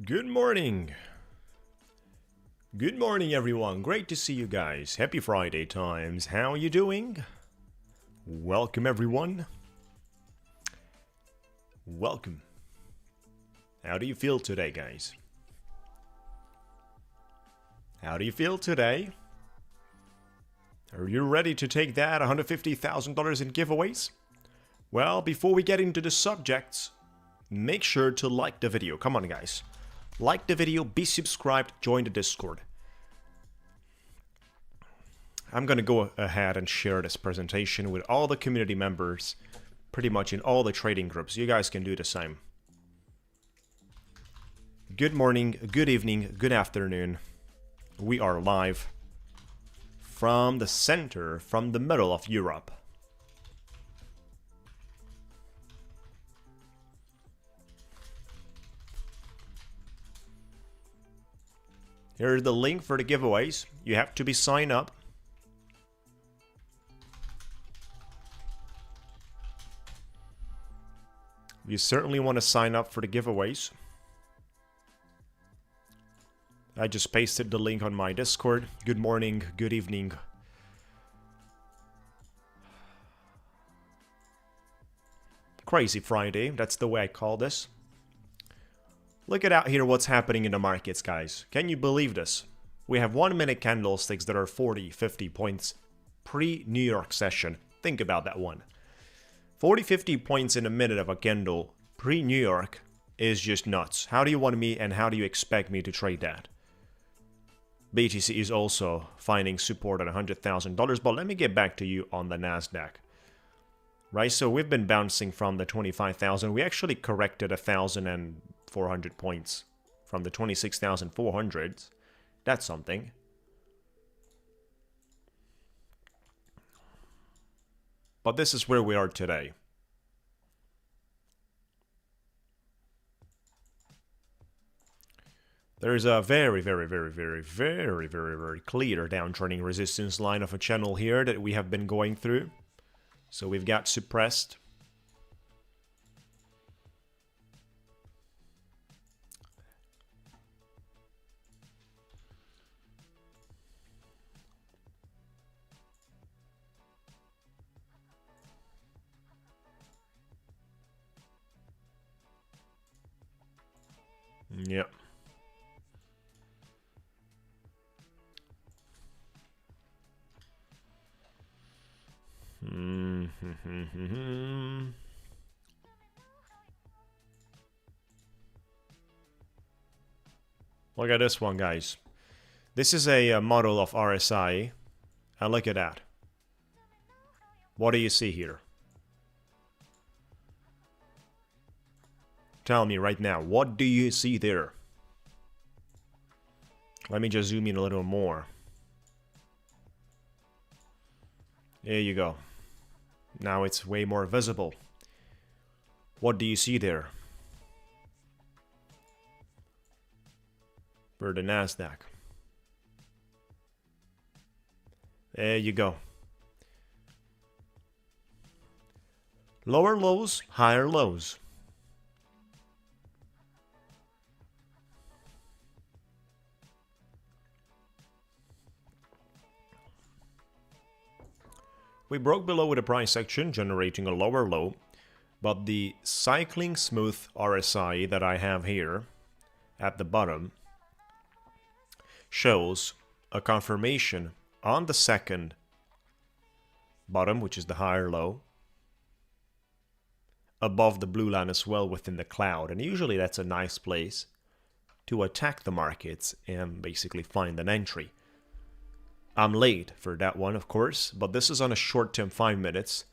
Good morning. Good morning, everyone. Great to see you guys. Happy Friday times. How are you doing? Welcome, everyone. Welcome. How do you feel today, guys? How do you feel today? Are you ready to take that $150,000 in giveaways? Well, before we get into the subjects, make sure to like the video. Come on, guys. Like the video, be subscribed, join the Discord. I'm gonna go ahead and share this presentation with all the community members, pretty much in all the trading groups. You guys can do the same. Good morning, good evening, good afternoon. We are live from the center, from the middle of Europe. Here's the link for the giveaways. You have to be signed up. You certainly want to sign up for the giveaways. I just pasted the link on my Discord. Good morning, good evening. Crazy Friday, that's the way I call this. Look at out here what's happening in the markets, guys. Can you believe this? We have 1 minute candlesticks that are 40, 50 points pre-New York session. Think about that one. 40, 50 points in a minute of a candle pre-New York is just nuts. How do you want me and how do you expect me to trade that? BTC is also finding support at $100,000, but let me get back to you on the Nasdaq. Right, so we've been bouncing from the 25,000. We actually corrected 1,400 points from the 26,400s. That's something. But this is where we are today. There's a very clear downtrending resistance line of a channel here that we have been going through. So we've got suppressed. Yep. Look at this one, guys. This is a model of RSI, and look at that. What do you see here? Tell me right now, what do you see there? Let me just zoom in a little more. There you go. Now it's way more visible. What do you see there? For the Nasdaq. There you go. Lower lows, higher lows. We broke below the price action, generating a lower low, but the cycling smooth RSI that I have here at the bottom shows a confirmation on the second bottom, which is the higher low, above the blue line as well within the cloud. And usually that's a nice place to attack the markets and basically find an entry. I'm late for that one, of course, but this is on a short-term 5 minutes,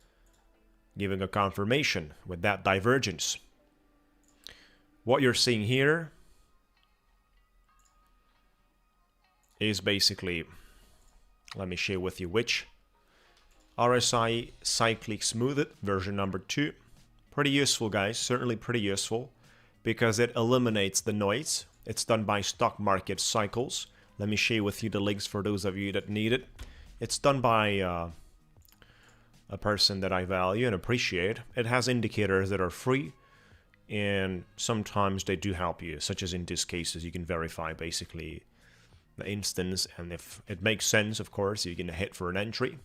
giving a confirmation with that divergence. What you're seeing here is basically, let me share with you which RSI cyclic smoothed version number 2. Pretty useful, guys, certainly pretty useful because it eliminates the noise. It's done by stock market cycles. Let me share with you the links for those of you that need it. It's done by a person that I value and appreciate. It has indicators that are free and sometimes they do help you, such as in these cases. You can verify basically the instance, and if it makes sense, of course, you can hit for an entry.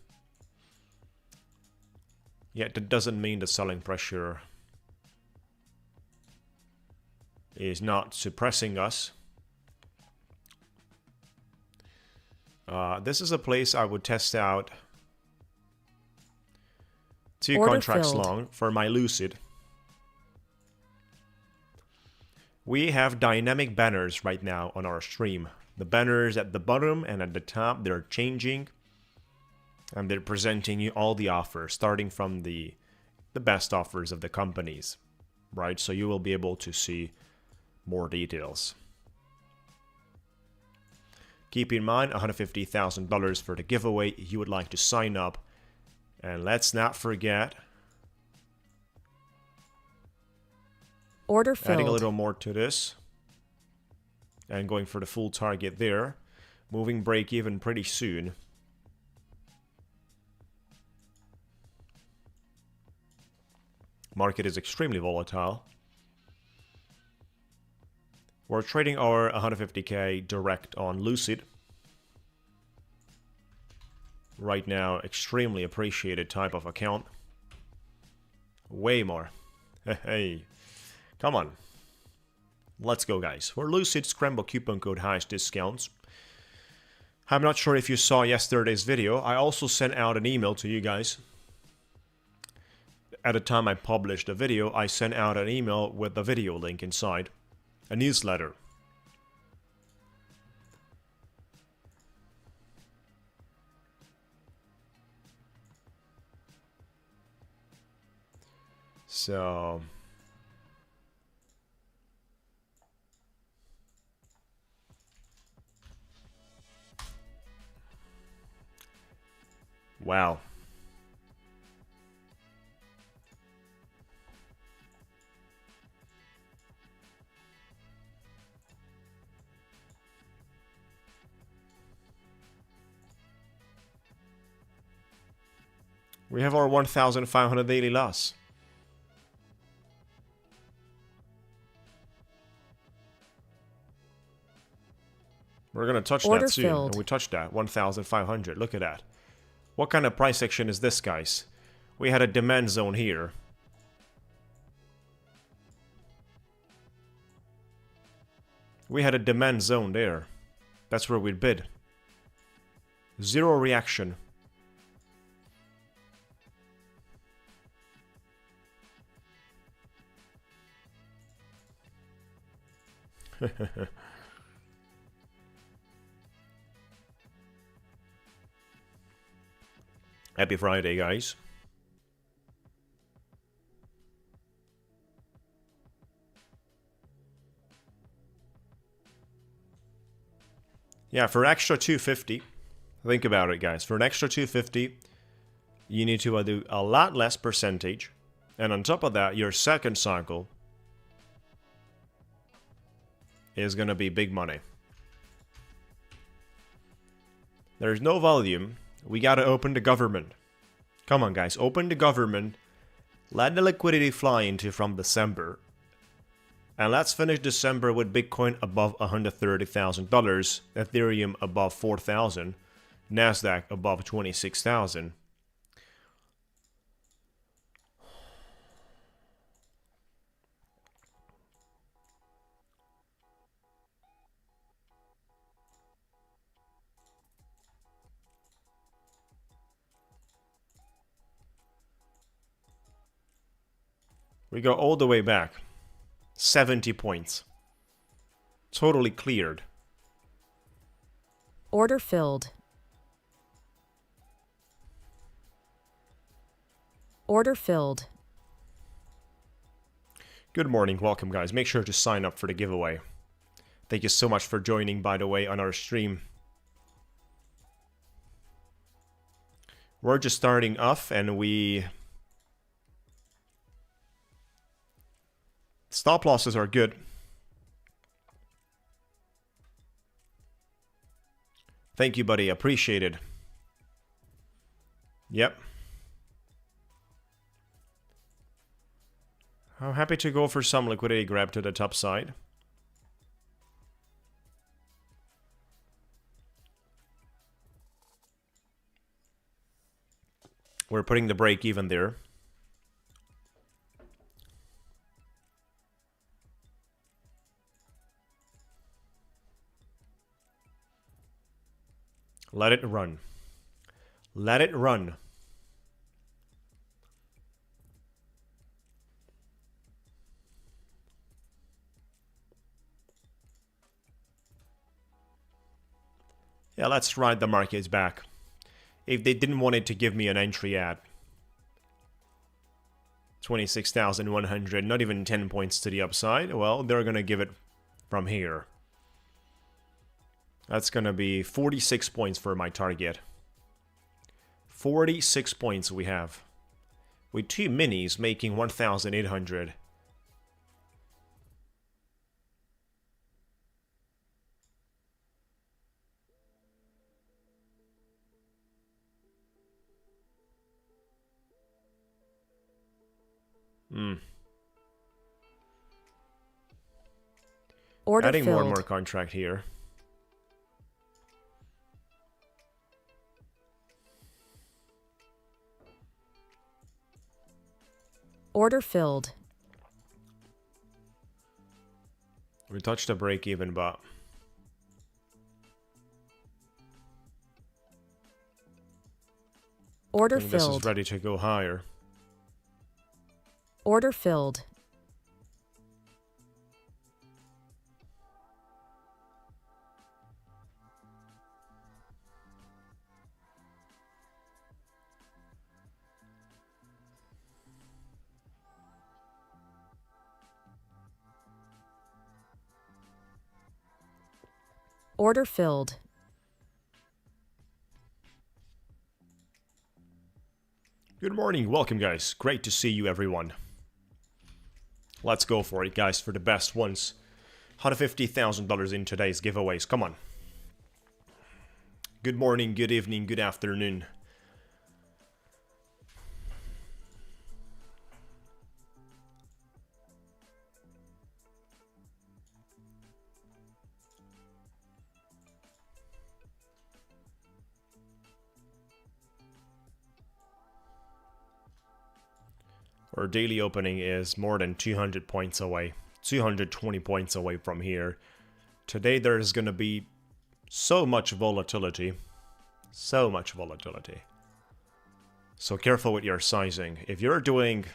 Yet that doesn't mean the selling pressure is not suppressing us. This is a place I would test out 2 contracts long for my Lucid. We have dynamic banners right now on our stream. The banners at the bottom and at the top, they're changing. And they're presenting you all the offers, starting from the best offers of the companies, right? So you will be able to see more details. Keep in mind, $150,000 for the giveaway if you would like to sign up. And let's not forget, order filled. Adding a little more to this and going for the full target there. Moving break even pretty soon. Market is extremely volatile. We're trading our 150k direct on Lucid. Right now, extremely appreciated type of account. Way more. Hey, come on. Let's go, guys. For Lucid, scramble coupon code highest discounts. I'm not sure if you saw yesterday's video. I also sent out an email to you guys. At the time I published the video, I sent out an email with the video link inside. A newsletter. So wow. We have our 1,500 daily loss. We're going to touch that soon. And we touched that. 1,500. Look at that. What kind of price action is this, guys? We had a demand zone here. We had a demand zone there. That's where we'd bid. Zero reaction. Happy Friday, guys. Yeah, for an extra 250, think about it, guys. For an extra 250, you need to do a lot less percentage. And on top of that, your second cycle is going to be big money. There's no volume. We got to open the government. Come on, guys. Open the government. Let the liquidity fly into from December. And let's finish December with Bitcoin above $130,000. Ethereum above 4,000. Nasdaq above 26,000. We go all the way back. 70 points. Totally cleared. Order filled. Order filled. Good morning. Welcome, guys. Make sure to sign up for the giveaway. Thank you so much for joining, by the way, on our stream. We're just starting off, and stop losses are good. Thank you, buddy. Appreciate it. Yep. I'm happy to go for some liquidity grab to the top side. We're putting the break even there. Let it run. Let it run. Yeah, let's ride the markets back. If they didn't want it to give me an entry at 26,100, not even 10 points to the upside, well, they're going to give it from here. That's going to be 46 points for my target. 46 points we have. With 2 minis making 1,800. Order Adding filled. more and more contract here. Order filled. We touched a break even, but Order I think this is filled. ready to go higher. Order filled. Order filled. Good morning, welcome guys. Great to see you everyone. Let's go for it guys, for the best ones. $150,000 in today's giveaways, come on. Good morning, good evening, good afternoon. Our daily opening is more than 200 points away. 220 points away from here. Today there's gonna be so much volatility. So much volatility. So careful with your sizing. If you're doing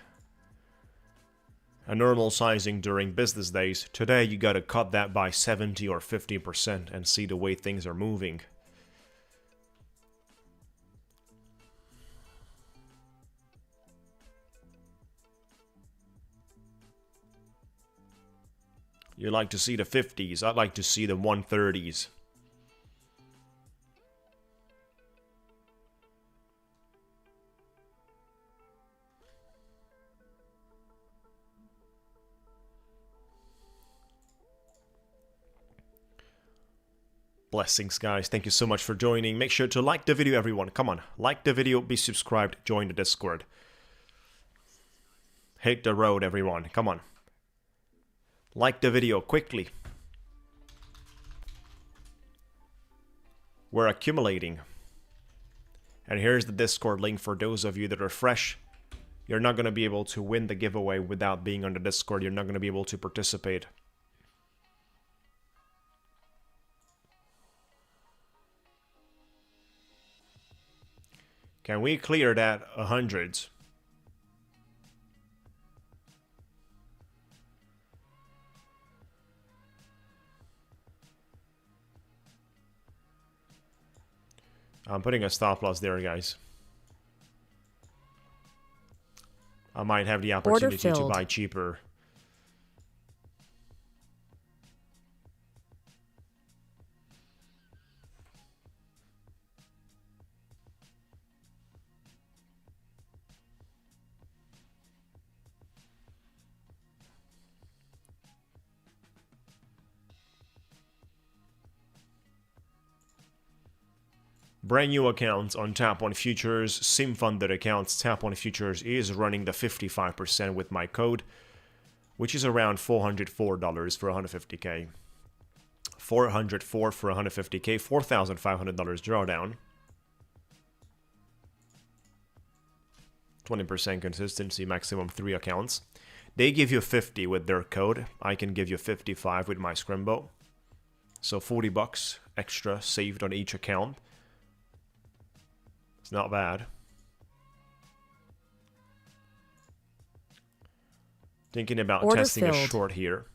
a normal sizing during business days, today you gotta cut that by 70 or 50% and see the way things are moving. You like to see the 50s, I'd like to see the 130s. Blessings guys, thank you so much for joining. Make sure to like the video everyone, come on. Like the video, be subscribed, join the Discord. Hit the road everyone, come on. Like the video quickly. We're accumulating. And here's the Discord link for those of you that are fresh. You're not going to be able to win the giveaway without being on the Discord. You're not going to be able to participate. Can we clear that 100s? I'm putting a stop loss there, guys. I might have the opportunity to buy cheaper. Brand new accounts on Tap on Futures, SIM funded accounts. Tap on Futures is running the 55% with my code. which is around $404 for 150k. 404 for 150k, $4,500 drawdown. 20% consistency, maximum 3 accounts. They give you 50 with their code. I can give you 55 with my Scrimbo. So $40 extra saved on each account. It's not bad. Thinking about Order testing a filled. short here.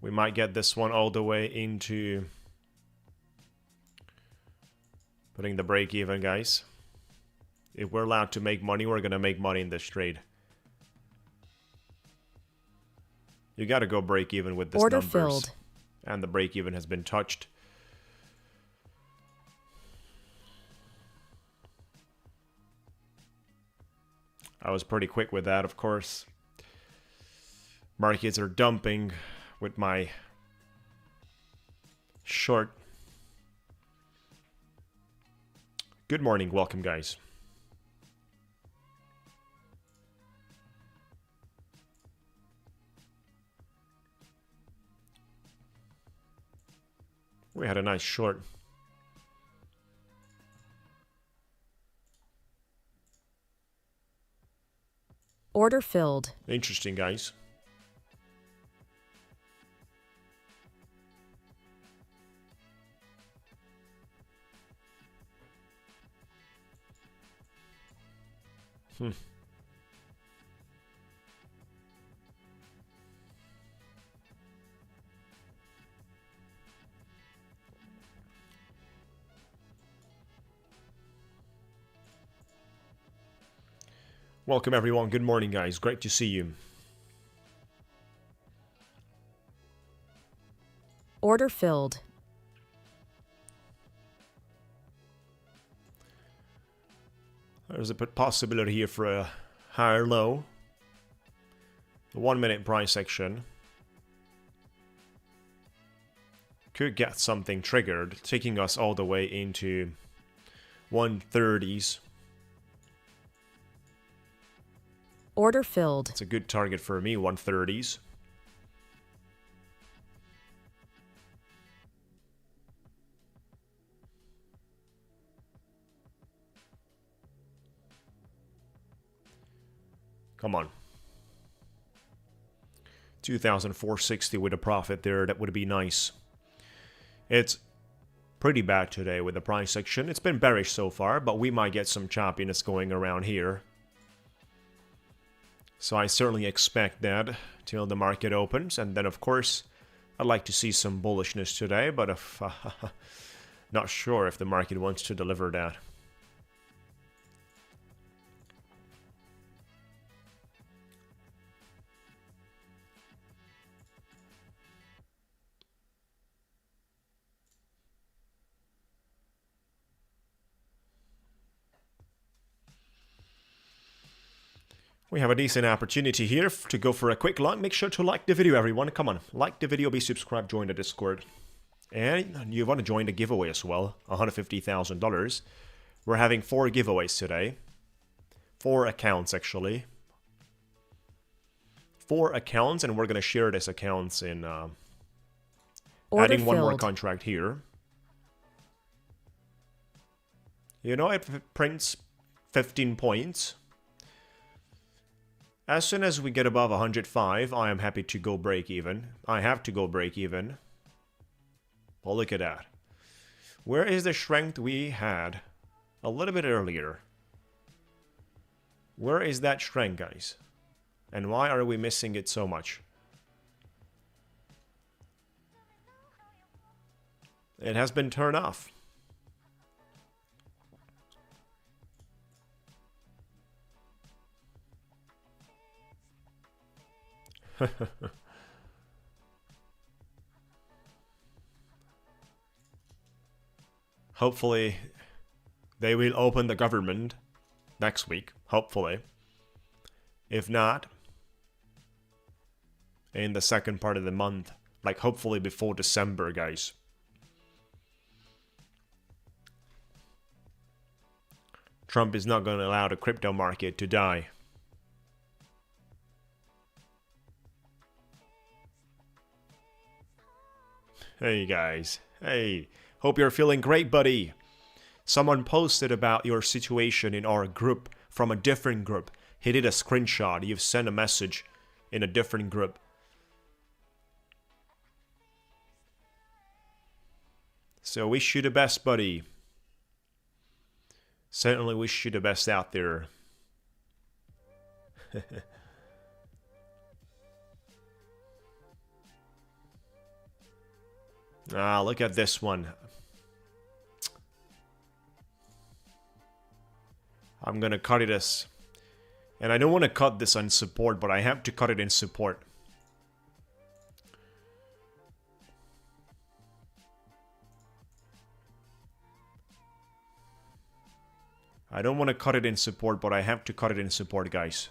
We might get this one all the way into putting the break even, guys. If we're allowed to make money, we're going to make money in this trade. You got to go break even with this Order numbers. filled. And the break even has been touched. I was pretty quick with that, of course. Markets are dumping with my short. Good morning, welcome guys. We had a nice short. Order filled. Interesting, guys. Welcome everyone. Good morning, guys. Great to see you. Order filled. There's a possibility here for a higher low. The 1 minute price action could get something triggered, taking us all the way into 130s. Order filled. It's a good target for me, 130s. Come on. 2,460 with a profit there. That would be nice. It's pretty bad today with the price action. It's been bearish so far, but we might get some choppiness going around here. So I certainly expect that till the market opens. And then, of course, I'd like to see some bullishness today, but if not sure if the market wants to deliver that. We have a decent opportunity here to go for a quick long. Make sure to like the video, everyone. Come on, like the video, be subscribed, join the Discord. And you want to join the giveaway as well, $150,000. We're having 4 giveaways today. 4 accounts, actually. 4 accounts, and we're going to share these accounts in adding one more contract here. You know, if it prints 15 points... As soon as we get above 105, I am happy to go break even. I have to go break even. Well, look at that. Where is the strength we had a little bit earlier? Where is that strength, guys? And why are we missing it so much? It has been turned off. Hopefully, they will open the government next week. Hopefully. If not, in the second part of the month. Like, hopefully before December, guys. Trump is not going to allow the crypto market to die. Hey guys, hey, hope you're feeling great, buddy. Someone posted about your situation in our group from a different group. He did a screenshot. You've sent a message in a different group. So wish you the best, buddy. Certainly wish you the best out there. Ah, look at this one. I'm gonna cut it as... And I don't want to cut this on support, but I have to cut it in support. I don't want to cut it in support, but I have to cut it in support, guys.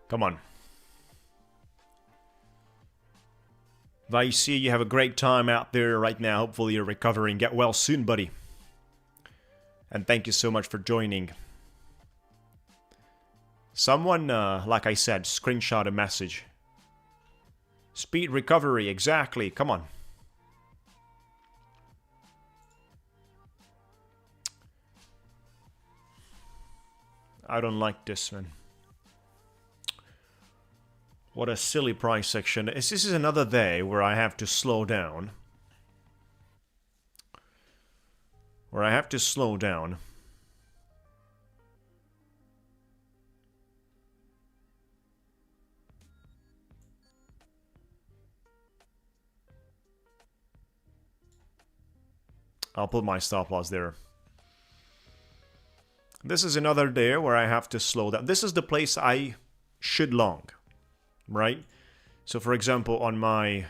Come on. I see you have a great time out there right now. Hopefully you're recovering. Get well soon, buddy. And thank you so much for joining. Someone, like I said, screenshot a message. Speed recovery, exactly. Come on. I don't like this, man. What a silly price section. This is another day where I have to slow down. I'll put my stop loss there. This is another day where I have to slow down. This is the place I should long. Right? So for example, on my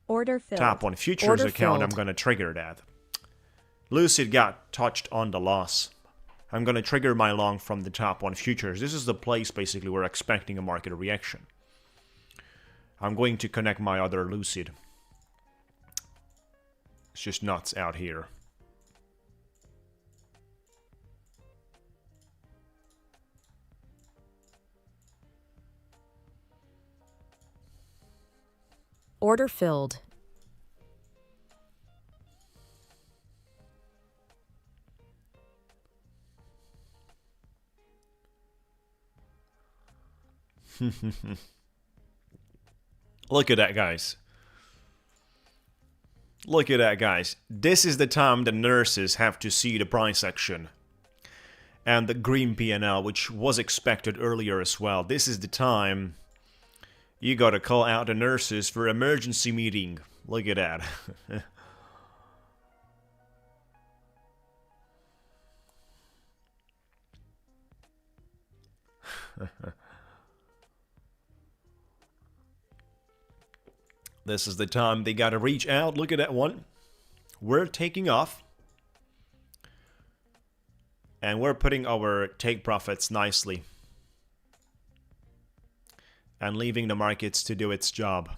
Order filled. Tap on futures Order account, filled. I'm going to trigger that. Lucid got touched on the loss. I'm going to trigger my long from the top on futures. This is the place basically we're expecting a market reaction. I'm going to connect my other Lucid. It's just nuts out here. Order filled. Look at that, guys. Look at that, guys. This is the time the nurses have to see the price action. And the green P&L, which was expected earlier as well. This is the time you gotta call out the nurses for emergency meeting. Look at that. This is the time they gotta reach out. Look at that one. We're taking off. And we're putting our take profits nicely. And leaving the markets to do its job.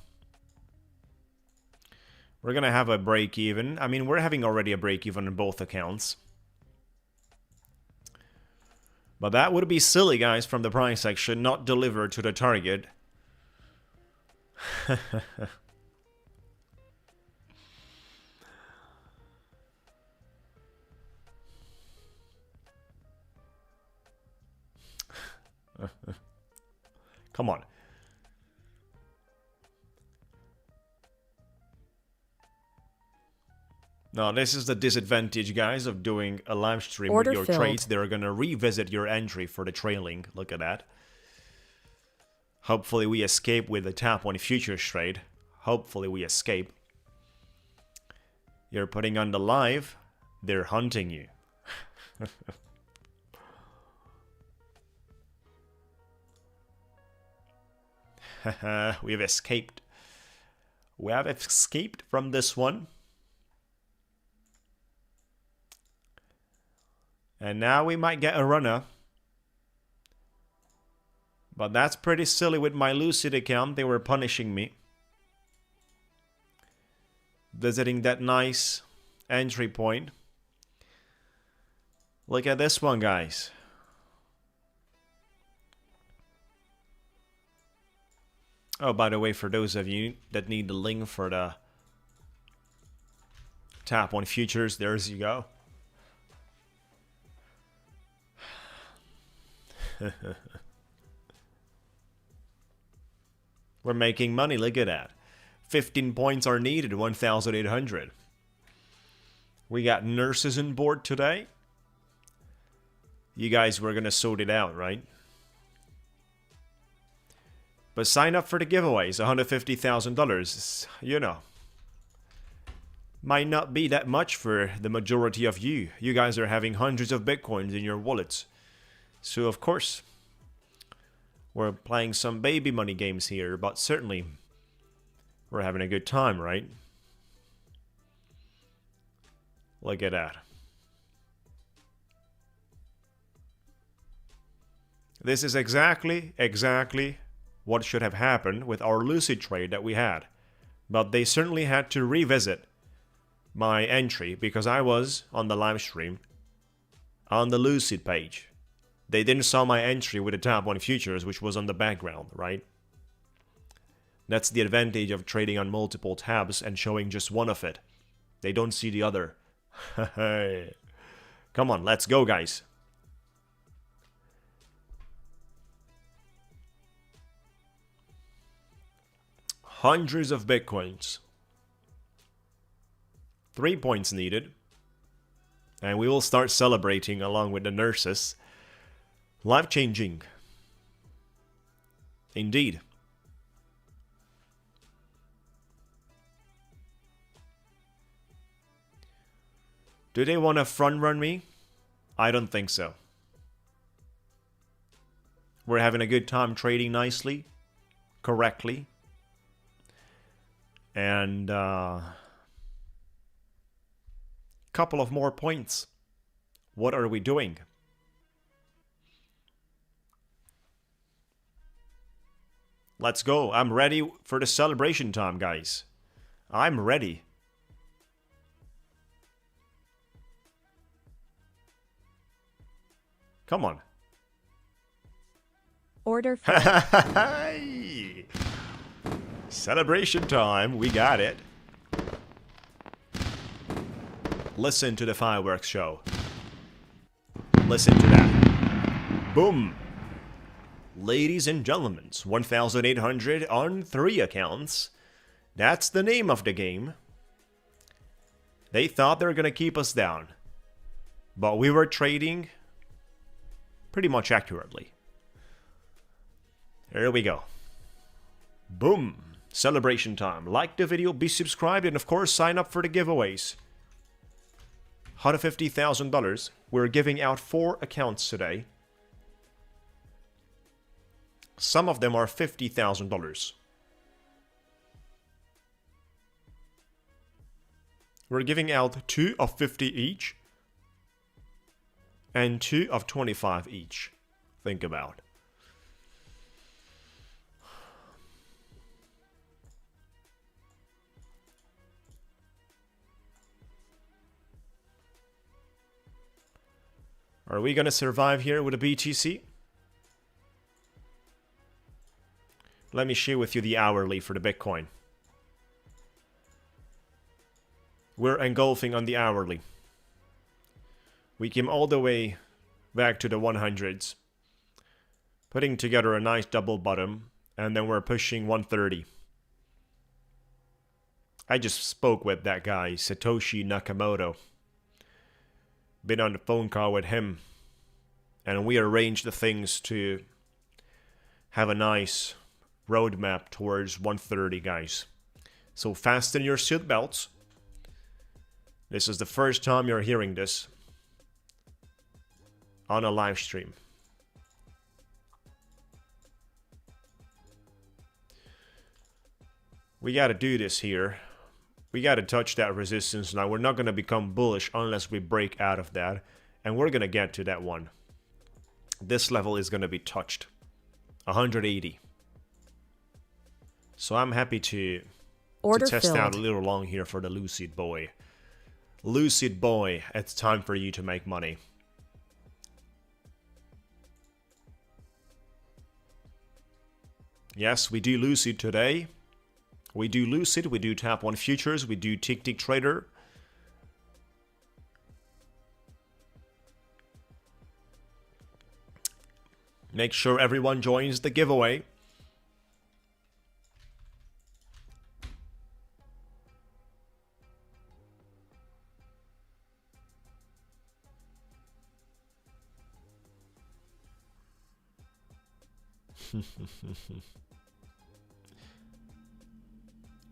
We're gonna have a break even. I mean, we're having already a break even in both accounts. But that would be silly, guys, from the price action, not deliver to the target. Come on. Now, this is the disadvantage, guys, of doing a live stream Order with your filled. trades. They're going to revisit your entry for the trailing. Look at that. Hopefully we escape with the tap on futures trade. Hopefully we escape. You're putting on the live. They're hunting you. We've escaped. We have escaped from this one. And now we might get a runner. But that's pretty silly with my Lucid account. They were punishing me. Visiting that nice entry point. Look at this one, guys. Oh, by the way, for those of you that need the link for the tap on futures, there's you go. We're making money, look at that. 15 points are needed, 1,800. We got nurses on board today. You guys were gonna sort it out, right? But sign up for the giveaways, $150,000, you know. Might not be that much for the majority of you. You guys are having hundreds of Bitcoins in your wallets. So of course, we're playing some baby money games here, but certainly we're having a good time, right? Look at that. This is exactly what should have happened with our Lucid trade that we had. But they certainly had to revisit my entry because I was on the live stream on the Lucid page. They didn't saw my entry with the tap on futures, which was on the background, right? That's the advantage of trading on multiple tabs and showing just one of it. They don't see the other. Come on, let's go, guys. Hundreds of Bitcoins. 3 points needed. And we will start celebrating along with the nurses. Life-changing. Indeed. Do they want to front-run me? I don't think so. We're having a good time trading nicely, correctly. And couple of more points. What are we doing? Let's go. I'm ready for the celebration time, guys. I'm ready. Come on. Order filled. Celebration time. We got it. Listen to the fireworks show. Listen to that. Boom. Ladies and gentlemen, 1,800 on 3 accounts. That's the name of the game. They thought they were going to keep us down. But we were trading pretty much accurately. Here we go. Boom. Celebration time. Like the video, be subscribed, and of course sign up for the giveaways. $150,000. We're giving out 4 accounts today. Some of them are $50,000. We're giving out 2 of 50 each. And 2 of 25 each. Think about it. Are we going to survive here with a BTC? Let me share with you the hourly for the Bitcoin. We're engulfing on the hourly. We came all the way back to the 100s. Putting together a nice double bottom. And then we're pushing 130. I just spoke with that guy, Satoshi Nakamoto. Been on the phone call with him. And we arranged the things to have a nice roadmap towards 130, guys. So fasten your seatbelts. This is the first time you're hearing this on a live stream. We gotta do this here. We gotta touch that resistance now. We're not gonna become bullish unless we break out of that. And we're gonna get to that one. This level is gonna be touched. 180. So I'm happy to test out a little long here for the Lucid boy. Lucid boy, it's time for you to make money. Yes, we do Lucid today. We do Lucid, we do Tap 1 Futures, we do Ticktick Trader. Make sure everyone joins the giveaway.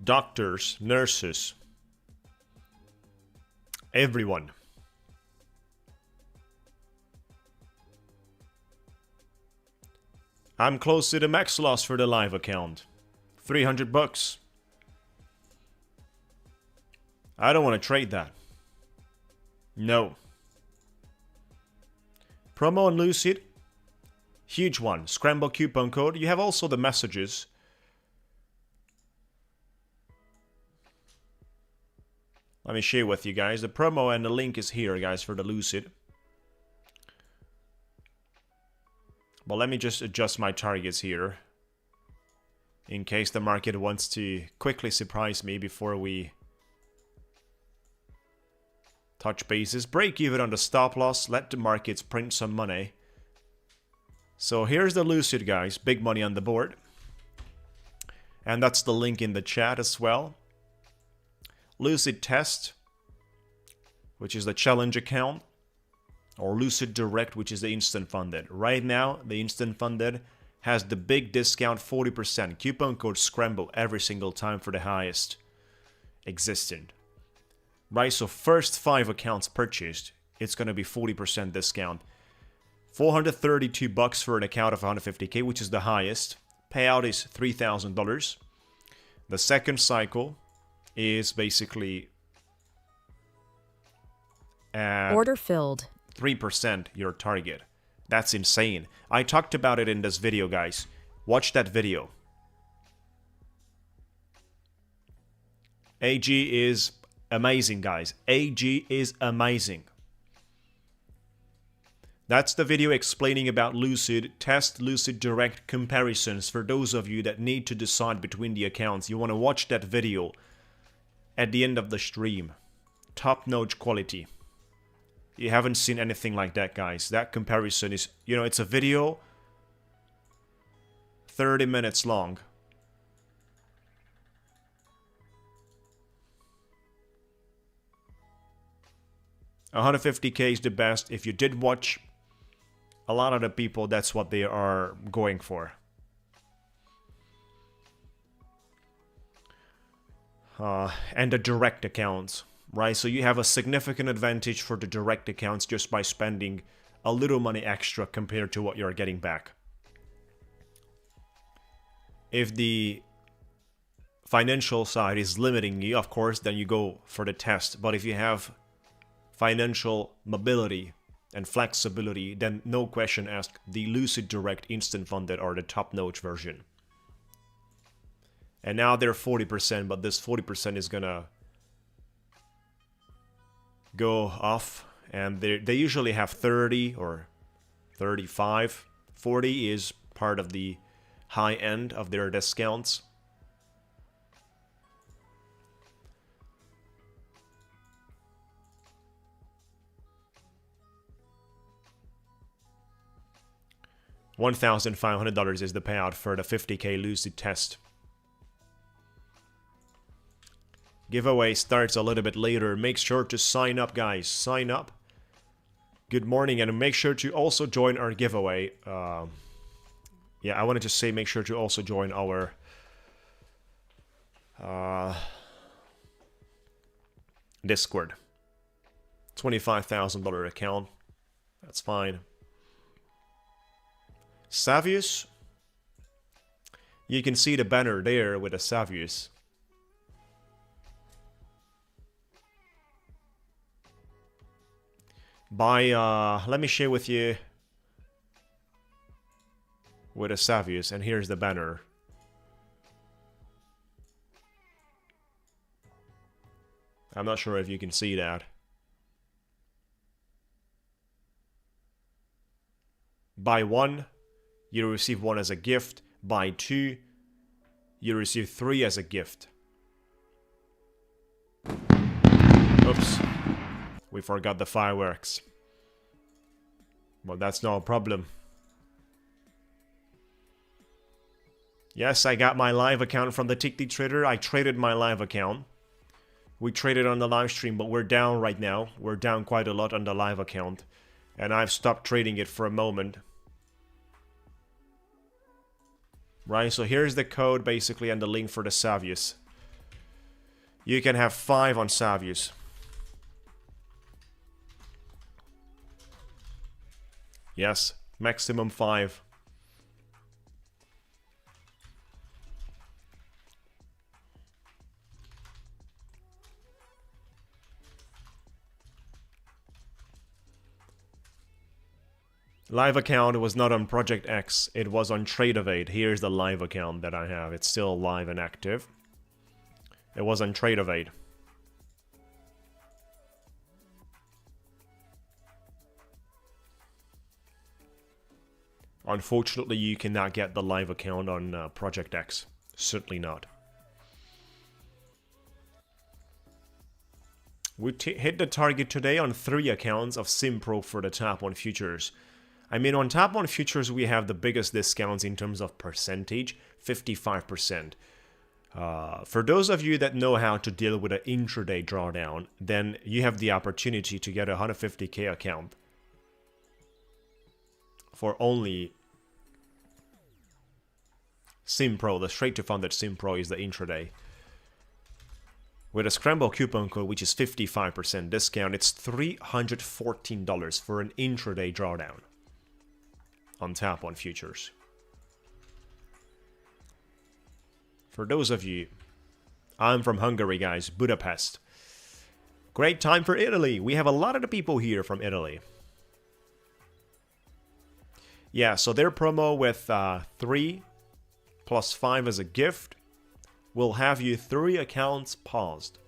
Doctors, nurses, everyone. I'm close to the max loss for the live account. 300 bucks. I don't want to trade that. No. Promo on Lucid. Huge one. Scramble coupon code. You have also the messages. Let me share with you guys. The promo and the link is here, guys, for the Lucid. But let me just adjust my targets here. In case the market wants to quickly surprise me before we touch bases. Break even on the stop loss. Let the markets print some money. So here's the Lucid, guys. Big money on the board. And that's the link in the chat as well. Lucid Test, which is the challenge account, or Lucid Direct, which is the instant funded. Right now, the instant funded has the big discount 40%. Coupon code Scramble every single time for the highest existent. Right, so first 5 accounts purchased, it's going to be 40% discount. 432 bucks for an account of 150k, which is the highest. Payout is $3,000. The second cycle is basically order filled 3% your target. That's insane. I talked about it in this video, guys. Watch that video. AG is amazing, guys. AG is amazing. That's the video explaining about Lucid Test, Lucid Direct comparisons for those of you that need to decide between the accounts. You want to watch that video at the end of the stream. Top-notch quality. You haven't seen anything like that, guys. That comparison is, you know, it's a video 30 minutes long. $150k is the best. If you did watch, a lot of the people, that's what they are going for. And the direct accounts, right? So you have a significant advantage for the direct accounts just by spending a little money extra compared to what you're getting back. If the financial side is limiting you, of course, then you go for the test. But if you have financial mobility and flexibility, then no question asked, the Lucid Direct Instant Funded are the top-notch version. And now they're 40%, but this 40% is gonna go off. And they usually have 30 or 35. 40 is part of the high end of their discounts. $1,500 is the payout for the 50k Lucid test. Giveaway starts a little bit later. Make sure to sign up, guys. Sign up. Good morning, and make sure to also join our giveaway. Yeah, I wanted to say make sure to also join our Discord. $25,000 account. That's fine. Savius. You can see the banner there with the Savius. let me share with you with a Savius, and here's the banner. I'm not sure if you can see that. Buy 1, you receive 1 as a gift. Buy 2, you receive 3 as a gift. Oops. We forgot the fireworks. But that's no problem. Yes, I got my live account from the Ticktick trader. I traded my live account. We traded on the live stream, but we're down right now. We're down quite a lot on the live account. And I've stopped trading it for a moment. Right, so here's the code basically and the link for the Savius. You can have 5 on Savius. Yes, maximum 5. Live account was not on Project X, it was on Tradeovate. Here's the live account that I have. It's still live and active. It was on Tradeovate. Unfortunately, you cannot get the live account on Project X. Certainly not. We hit the target today on 3 accounts of Simpro for the Tap on Futures. I mean, on Tap on Futures, we have the biggest discounts in terms of percentage, 55%. For those of you that know how to deal with an intraday drawdown, then you have the opportunity to get a 150k account for only Simpro. The straight to funded Simpro is the intraday. With a scramble coupon code, which is 55% discount, it's $314 for an intraday drawdown on Tap on Futures. For those of you, I'm from Hungary, guys, Budapest. Great time for Italy. We have a lot of the people here from Italy. Yeah, so their promo with 3 plus 5 as a gift will have you 3 accounts paused.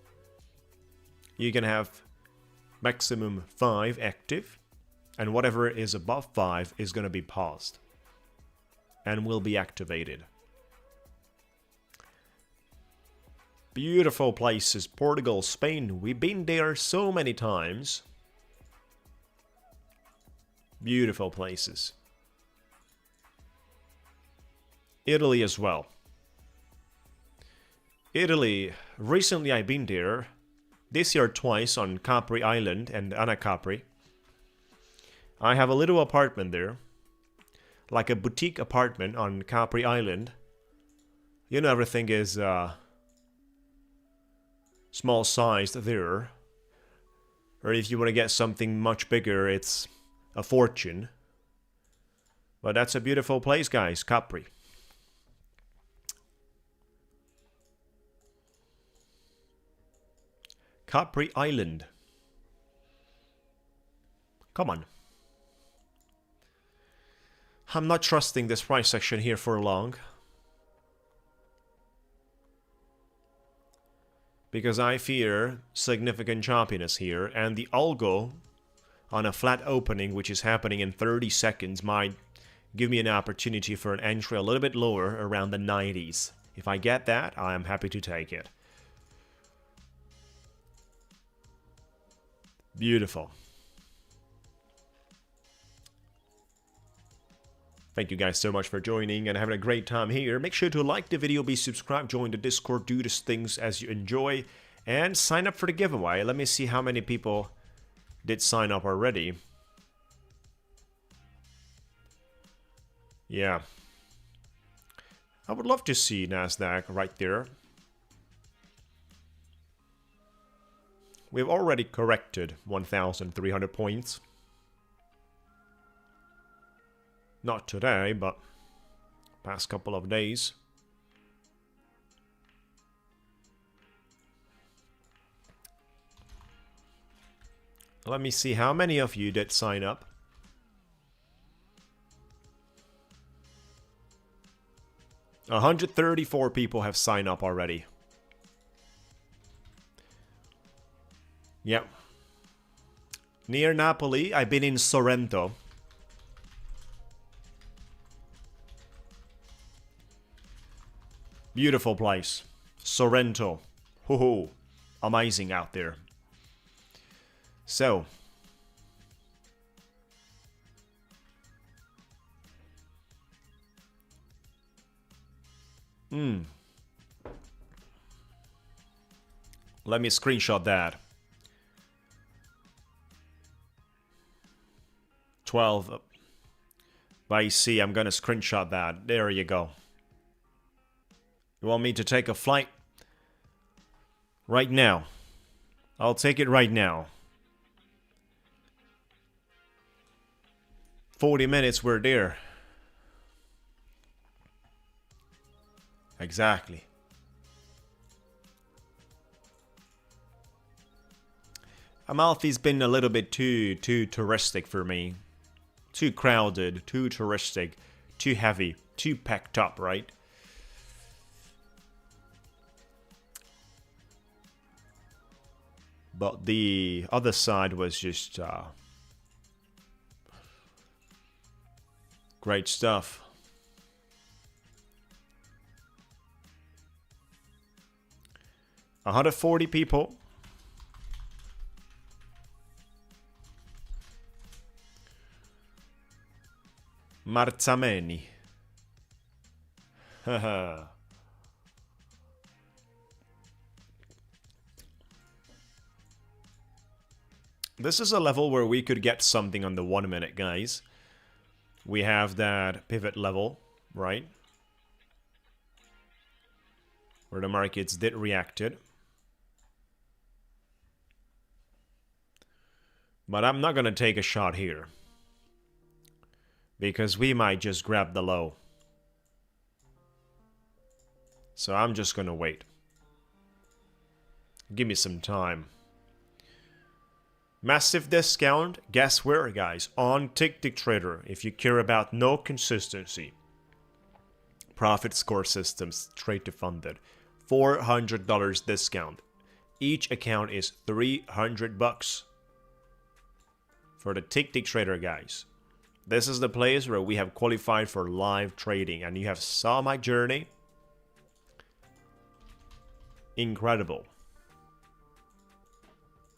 You can have maximum 5 active, and whatever is above 5 is going to be paused and will be activated. Beautiful places, Portugal, Spain. We've been there so many times. Beautiful places. Italy as well. Italy, recently I've been there. This year twice on Capri Island and Anna Capri. I have a little apartment there. Like a boutique apartment on Capri Island. You know, everything is small sized there. Or if you want to get something much bigger, it's a fortune. But that's a beautiful place, guys, Capri. Capri Island. Come on. I'm not trusting this price action here for long. Because I fear significant choppiness here, and the algo on a flat opening, which is happening in 30 seconds, might give me an opportunity for an entry a little bit lower around the 90s. If I get that, I am happy to take it. Beautiful. Thank you guys so much for joining and having a great time here. Make sure to like the video, be subscribed, join the Discord, do these things as you enjoy, and sign up for the giveaway. Let me see how many people did sign up already. Yeah. I would love to see Nasdaq right there. We've already corrected 1,300 points. Not today, but past couple of days. Let me see how many of you did sign up. $134 people have signed up already. Yep. Near Napoli, I've been in Sorrento. Beautiful place. Sorrento. Ho-ho. Amazing out there. So. Let me screenshot that. 12. I see, I'm gonna screenshot that. There you go. You want me to take a flight? Right now. I'll take it right now. 40 minutes, we're there. Exactly. Amalfi's been a little bit too touristic for me. Too crowded, too touristic, too heavy, too packed up, right? But the other side was just great stuff. $140 people. Marzameni. Haha. This is a level where we could get something on the 1 minute, guys. We have that pivot level, right? Where the markets did reacted. But I'm not going to take a shot here. Because we might just grab the low. So I'm just going to wait. Give me some time. Massive discount. Guess where, guys? On Ticktick Trader. If you care about no consistency. Profit score systems. Trade to funded. $400 discount. Each account is $300 for the Ticktick Trader, guys. This is the place where we have qualified for live trading, and you have saw my journey. Incredible.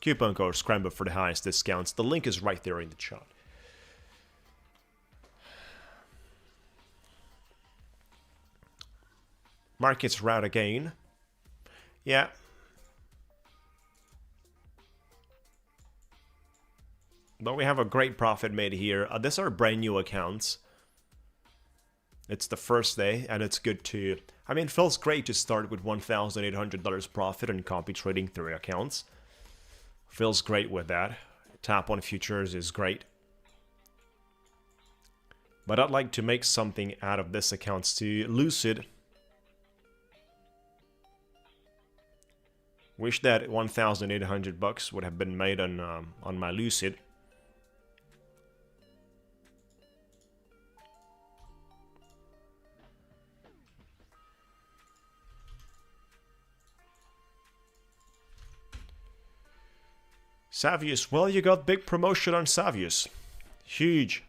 Coupon code Scramble for the highest discounts. The link is right there in the chat. Markets route again. Yeah. But we have a great profit made here. These are brand new accounts. It's the first day, and it's good to... I mean, it feels great to start with $1,800 profit and copy trading 3 accounts. Feels great with that. Tap on futures is great. But I'd like to make something out of this accounts too. Lucid. Wish that $1,800 would have been made on my Lucid. Savius, well, you got big promotion on Savius. Huge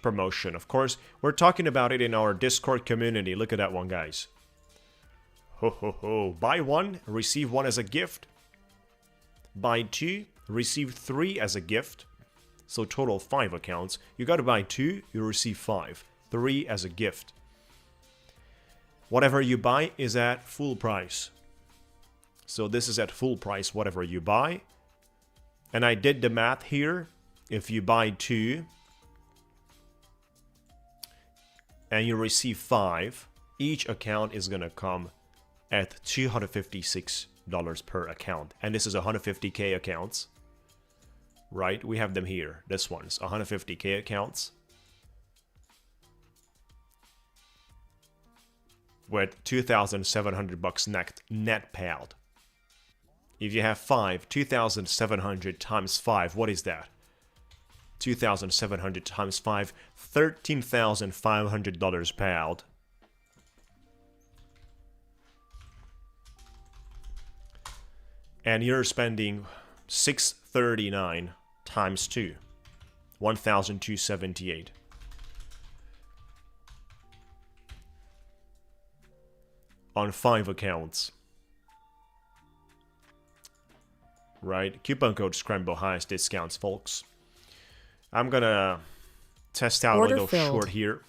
promotion. Of course, we're talking about it in our Discord community. Look at that one, guys. Ho ho ho. Buy 1, receive 1 as a gift. Buy 2, receive 3 as a gift. So total 5 accounts. You got to buy 2, you receive 5. 3 as a gift. Whatever you buy is at full price. So this is at full price, whatever you buy. And I did the math here. If you buy 2 and you receive 5, each account is going to come at $256 per account. And this is 150k accounts. Right? We have them here. This one's 150k accounts. With $2,700 net payout. If you have 5, 2,700 times 5, what is that? 2,700 times 5, $13,500 payout. And you're spending 639 times 2, 1,278. On 5 accounts. Right? Coupon code Scramble highest discounts, folks. I'm gonna test out Order a little filled. short here.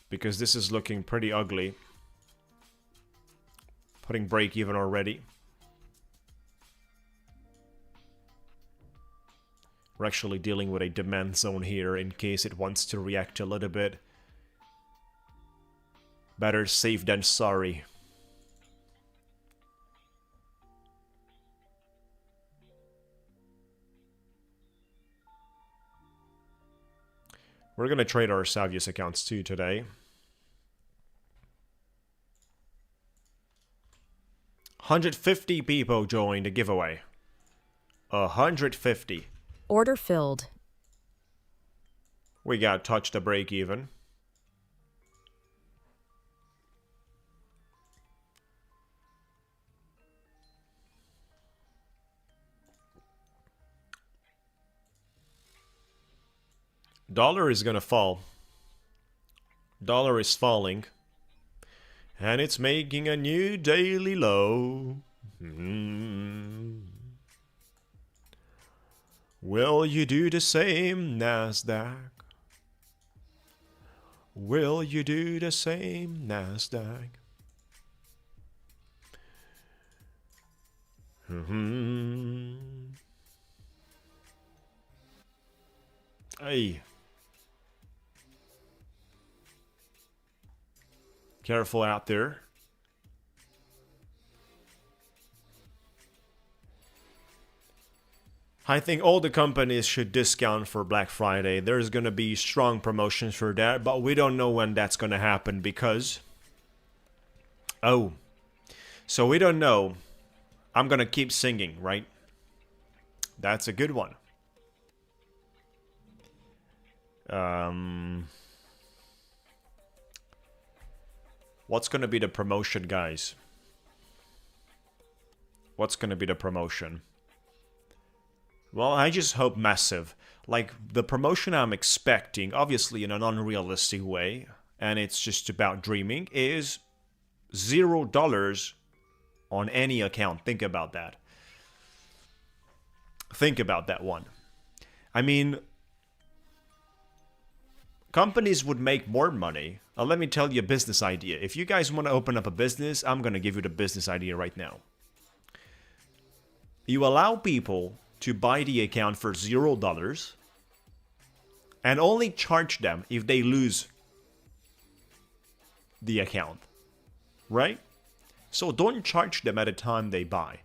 Because this is looking pretty ugly. Putting break even already. We're actually dealing with a demand zone here in case it wants to react a little bit. Better safe than sorry. We're gonna trade our Savius accounts too today. 150 people joined the giveaway. 150. Order filled. We got touched the break even. Dollar is gonna fall. Dollar is falling. And it's making a new daily low. Will you do the same, Nasdaq? Will you do the same, Nasdaq? Hey. Careful out there. I think all the companies should discount for Black Friday. There's going to be strong promotions for that, but we don't know when that's going to happen because... Oh. So we don't know. I'm going to keep singing, right? That's a good one. What's going to be the promotion, guys? What's going to be the promotion? Well, I just hope massive. Like, the promotion I'm expecting, obviously in an unrealistic way, and it's just about dreaming, is $0 on any account. Think about that. Think about that one. I mean, companies would make more money. Let me tell you a business idea. If you guys want to open up a business, I'm going to give you the business idea right now. You allow people to buy the account for $0 and only charge them if they lose the account, right? So don't charge them at the time they buy.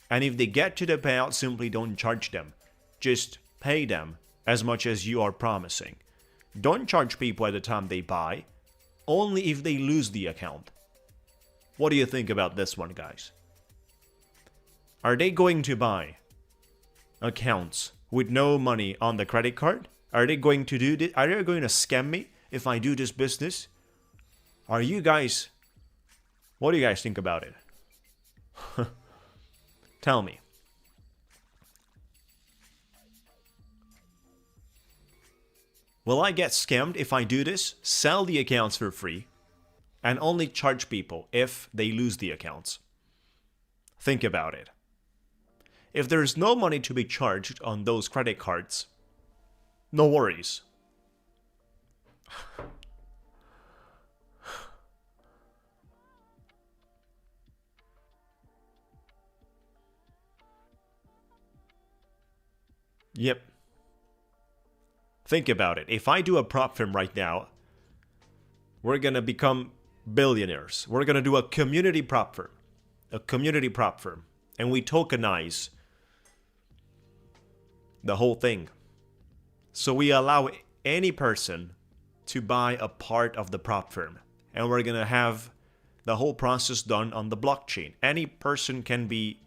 And if they get to the payout, simply don't charge them. Just pay them as much as you are promising. Don't charge people at the time they buy, only if they lose the account. What do you think about this one, guys? Are they going to buy accounts with no money on the credit card? Are they going to do this? Are they going to scam me if I do this business? Are you guys... What do you guys think about it? Tell me. Will I get scammed if I do this? Sell the accounts for free and only charge people if they lose the accounts. Think about it. If there's no money to be charged on those credit cards, no worries. Yep. Think about it. If I do a prop firm right now, we're going to become billionaires. We're going to do a community prop firm. A community prop firm. And we tokenize the whole thing. So we allow any person to buy a part of the prop firm. And we're going to have the whole process done on the blockchain. Any person can be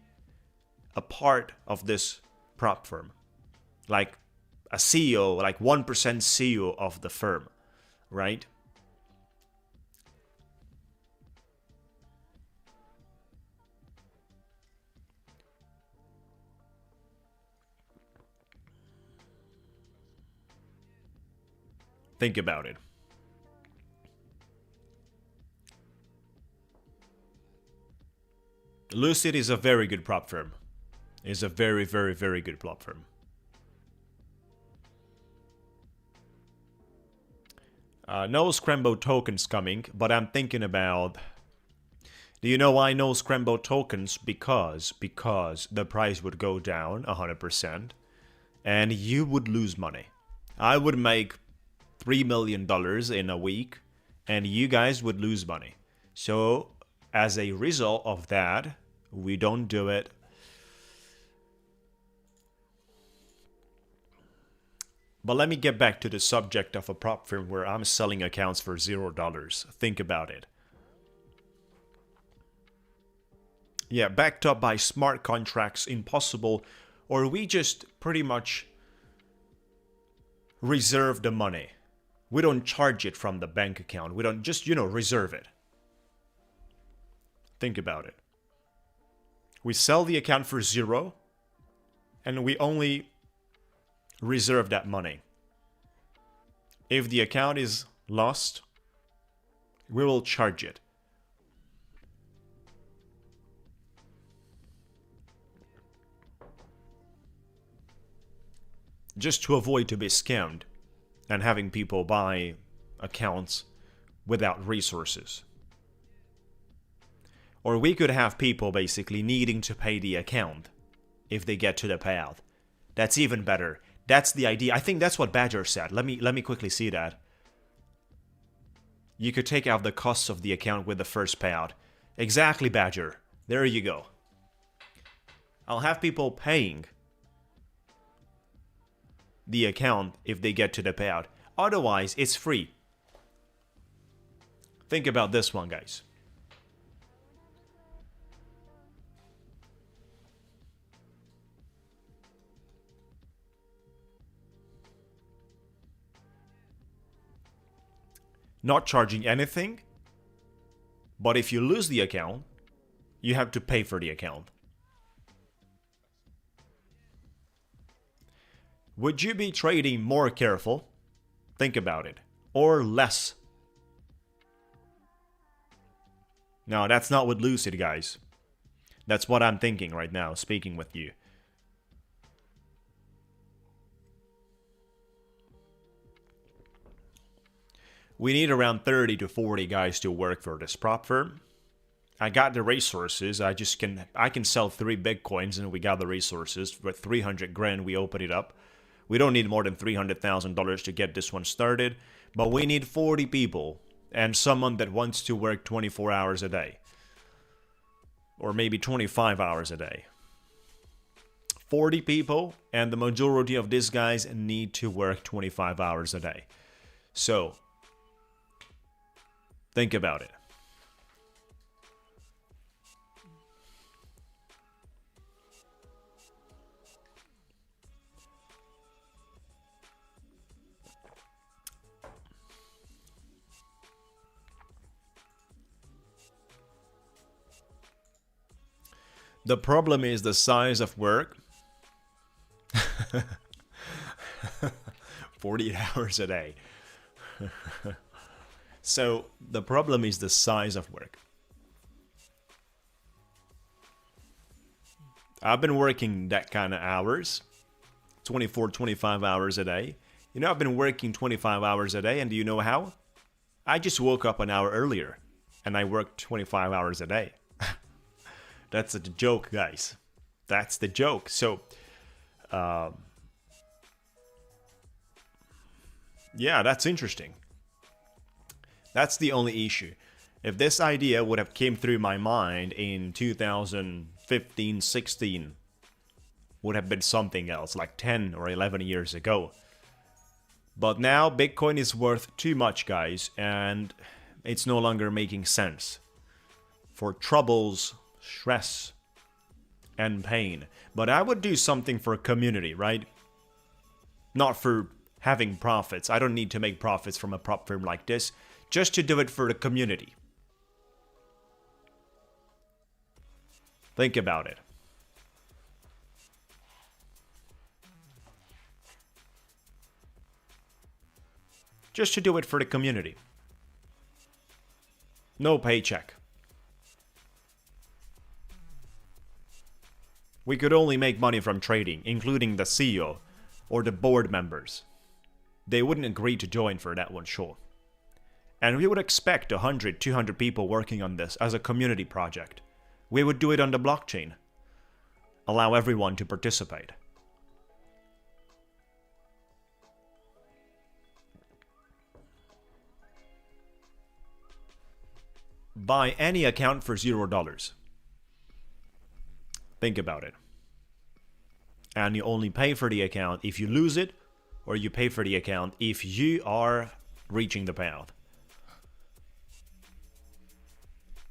a part of this prop firm. Like a CEO, like 1% CEO of the firm, right? Think about it. Lucid is a very good prop firm. It's a very, very, very good prop firm. No Scrambo tokens coming, but I'm thinking about... Do you know why no Scrambo tokens? Because the price would go down 100% and you would lose money. I would make $3 million in a week and you guys would lose money. So as a result of that, we don't do it. But let me get back to the subject of a prop firm where I'm selling accounts for $0. Think about it. Yeah, backed up by smart contracts, impossible, or we just pretty much reserve the money. We don't charge it from the bank account. We don't just, reserve it. Think about it. We sell the account for $0 and we only reserve that money. If the account is lost, we will charge it. Just to avoid to be scammed and having people buy accounts without resources. Or we could have people basically needing to pay the account if they get to the payout. That's even better. That's the idea. I think that's what Badger said. Let me quickly see that. You could take out the costs of the account with the first payout. Exactly, Badger. There you go. I'll have people paying the account if they get to the payout. Otherwise, it's free. Think about this one, guys. Not charging anything, but if you lose the account, you have to pay for the account. Would you be trading more careful? Think about it. Or less? No, that's not with Lucid, guys. That's what I'm thinking right now, speaking with you. We need around 30 to 40 guys to work for this prop firm. I got the resources. I can sell 3 Bitcoins and we got the resources. With 300 grand, we open it up. We don't need more than $300,000 to get this one started, but we need 40 people and someone that wants to work 24 hours a day. Or maybe 25 hours a day. 40 people, and the majority of these guys need to work 25 hours a day. So, think about it. The problem is the size of work. 48 hours a day. So the problem is the size of work. I've been working that kind of hours, 24, 25 hours a day. I've been working 25 hours a day, and do you know how? I just woke up an hour earlier, and I worked 25 hours a day. That's a joke, guys. That's the joke. So, yeah, that's interesting. That's the only issue. If this idea would have came through my mind in 2015, 16, would have been something else, like 10 or 11 years ago. But now Bitcoin is worth too much, guys, and it's no longer making sense for troubles, stress, and pain. But I would do something for a community, right? Not for having profits. I don't need to make profits from a prop firm like this, just to do it for the community. Think about it. Just to do it for the community. No paycheck. We could only make money from trading, including the CEO or the board members. They wouldn't agree to join for that one, sure. And we would expect 100, 200 people working on this as a community project. We would do it on the blockchain. Allow everyone to participate. Buy any account for $0. Think about it. And you only pay for the account if you lose it, or you pay for the account if you are reaching the payout.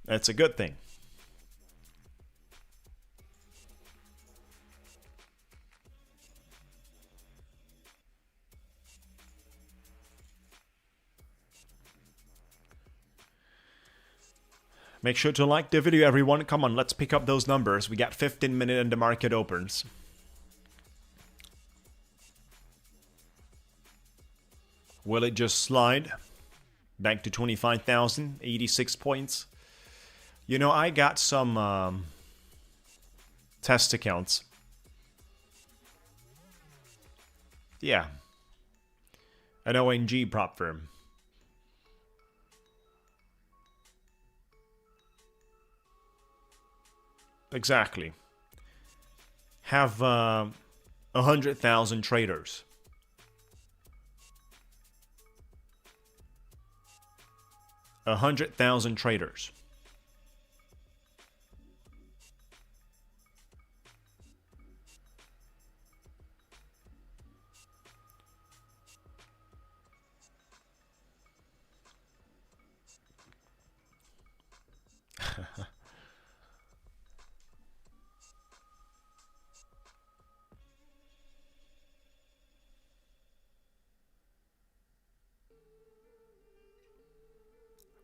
That's a good thing. Make sure to like the video, everyone. Come on, let's pick up those numbers. We got 15 minutes and the market opens. Will it just slide back to 25,000, 86 points? You know, I got some test accounts. Yeah. An ONG prop firm. Exactly. Have 100,000 traders. A 100,000 traders.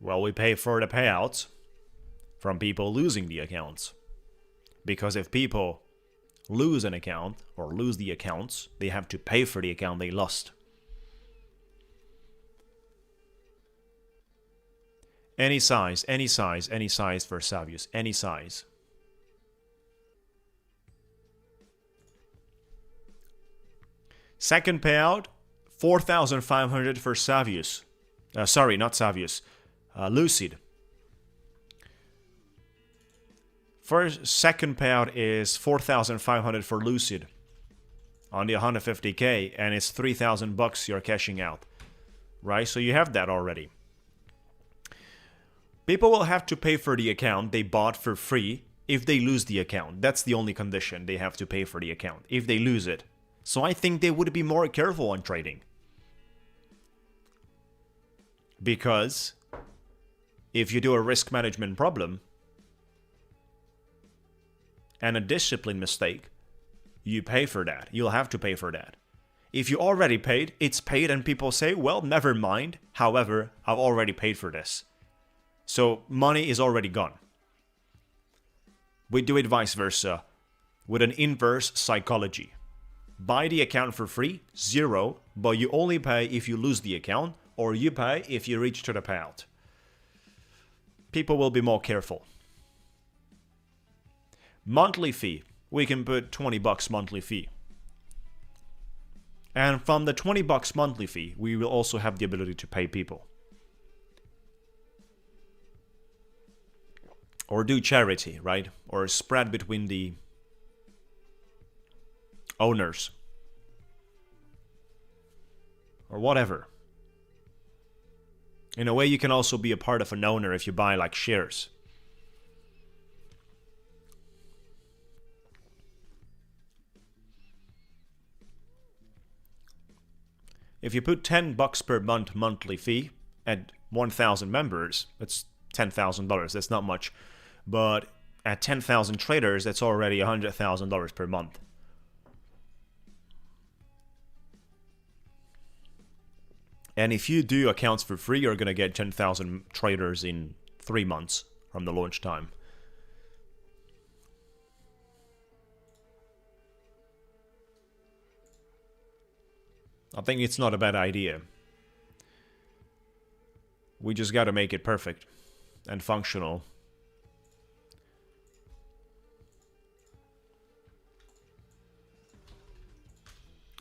Well, we pay for the payouts from people losing the accounts. Because if people lose an account or lose the accounts, they have to pay for the account they lost. Any size, any size, any size for Savius, any size. Second payout, 4,500 for Savius. Sorry, not Savius. Lucid. Second payout is 4,500 for Lucid on the 150k, and it's 3,000 bucks you're cashing out, right? So you have that already. People will have to pay for the account they bought for free if they lose the account. That's the only condition. They have to pay for the account if they lose it. So I think they would be more careful on trading, because if you do a risk management problem and a discipline mistake, you pay for that. You'll have to pay for that. If you already paid, it's paid, and people say, well, never mind. However, I've already paid for this. So money is already gone. We do it vice versa, with an inverse psychology. Buy the account for free, $0, but you only pay if you lose the account, or you pay if you reach to the payout. People will be more careful. Monthly fee. We can put 20 bucks monthly fee. And from the 20 bucks monthly fee, we will also have the ability to pay people. Or do charity, right? Or spread between the owners. Or whatever. In a way, you can also be a part of an owner if you buy like shares. If you put $10 per month monthly fee at 1,000 members, that's $10,000. That's not much. But at 10,000 traders, that's already $100,000 per month. And if you do accounts for free, you're going to get 10,000 traders in 3 months from the launch time. I think it's not a bad idea. We just got to make it perfect and functional.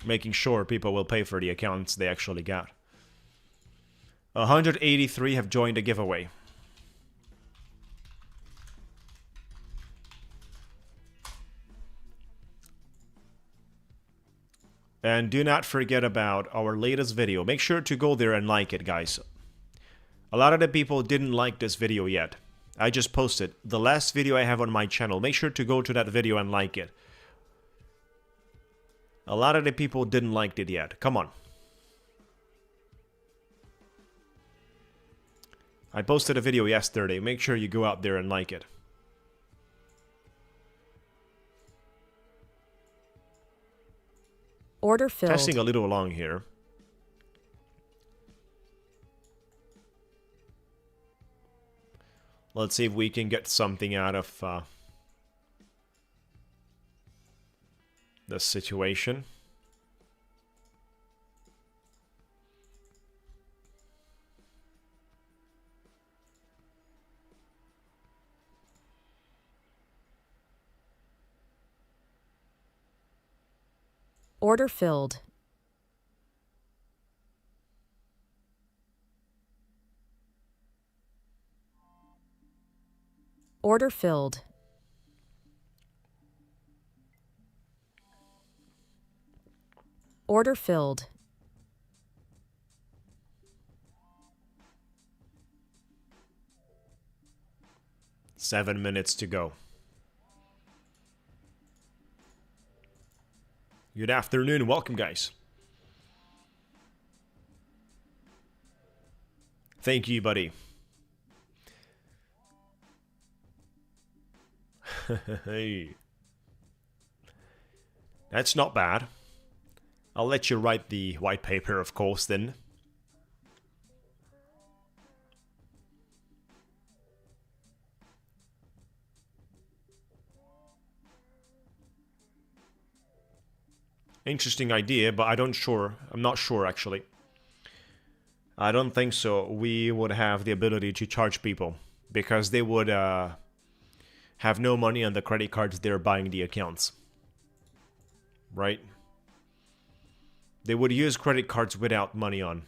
Making sure people will pay for the accounts they actually got. 183 have joined the giveaway. And do not forget about our latest video. Make sure to go there and like it, guys. A lot of the people didn't like this video yet. I just posted the last video I have on my channel. Make sure to go to that video and like it. A lot of the people didn't like it yet. Come on. I posted a video yesterday. Make sure you go out there and like it. Order filled. Testing a little long here. Let's see if we can get something out of this situation. Order filled. Order filled. Order filled. Seven minutes to go. Good afternoon, welcome guys. Thank you, buddy. Hey. That's not bad. I'll let you write the white paper, of course, then. Interesting idea, but I'm not sure actually. I don't think so. We would have the ability to charge people because they would have no money on the credit cards they're buying the accounts. Right? They would use credit cards without money on.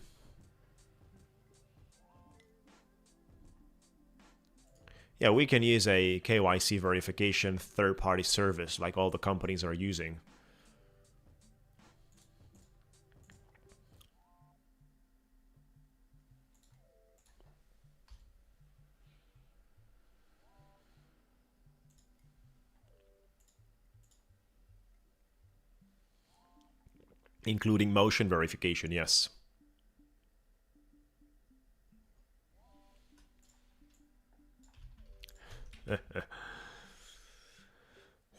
Yeah, we can use a KYC verification third-party service like all the companies are using. Including motion verification, yes.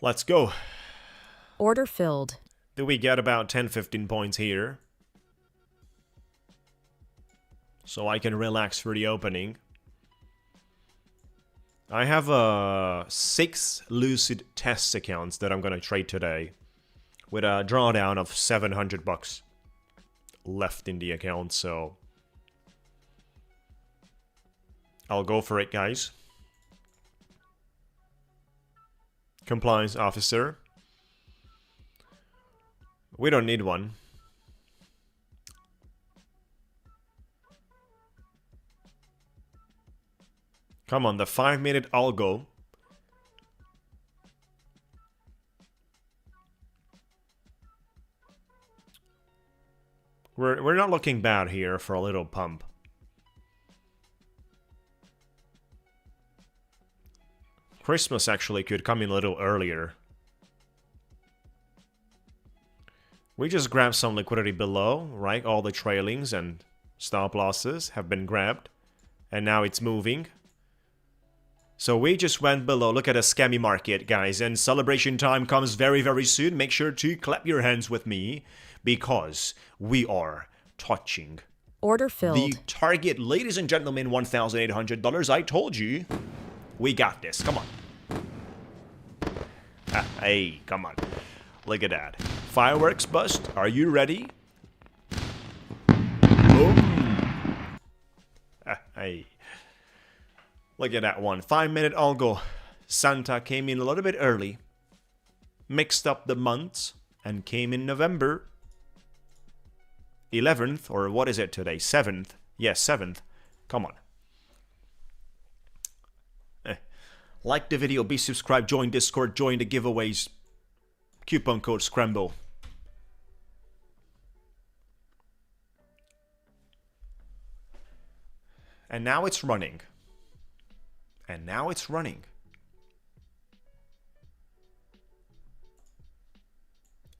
Let's go. Order filled. Do we get about 10-15 points here? So I can relax for the opening. I have 6 Lucid test accounts that I'm gonna trade today, with a drawdown of $700 left in the account, so I'll go for it, guys. Compliance officer. We don't need one. Come on, the 5-minute algo. We're not looking bad here for a little pump. Christmas actually could come in a little earlier. We just grabbed some liquidity below, right? All the trailings and stop losses have been grabbed. And now it's moving. So we just went below. Look at a scammy market, guys. And celebration time comes very, very soon. Make sure to clap your hands with me because we are touching Order filled. the target. Ladies and gentlemen, $1,800. I told you. We got this. Come on. Hey, come on. Look at that. Fireworks bust. Are you ready? Boom. Hey. Look at that one. 5-minute algo. Santa came in a little bit early. Mixed up the months. And came in November 11th. Or what is it today? 7th. Yes, 7th. Come on. Like the video. Be subscribed. Join Discord. Join the giveaways. Coupon code Scramble. And now it's running. And now it's running.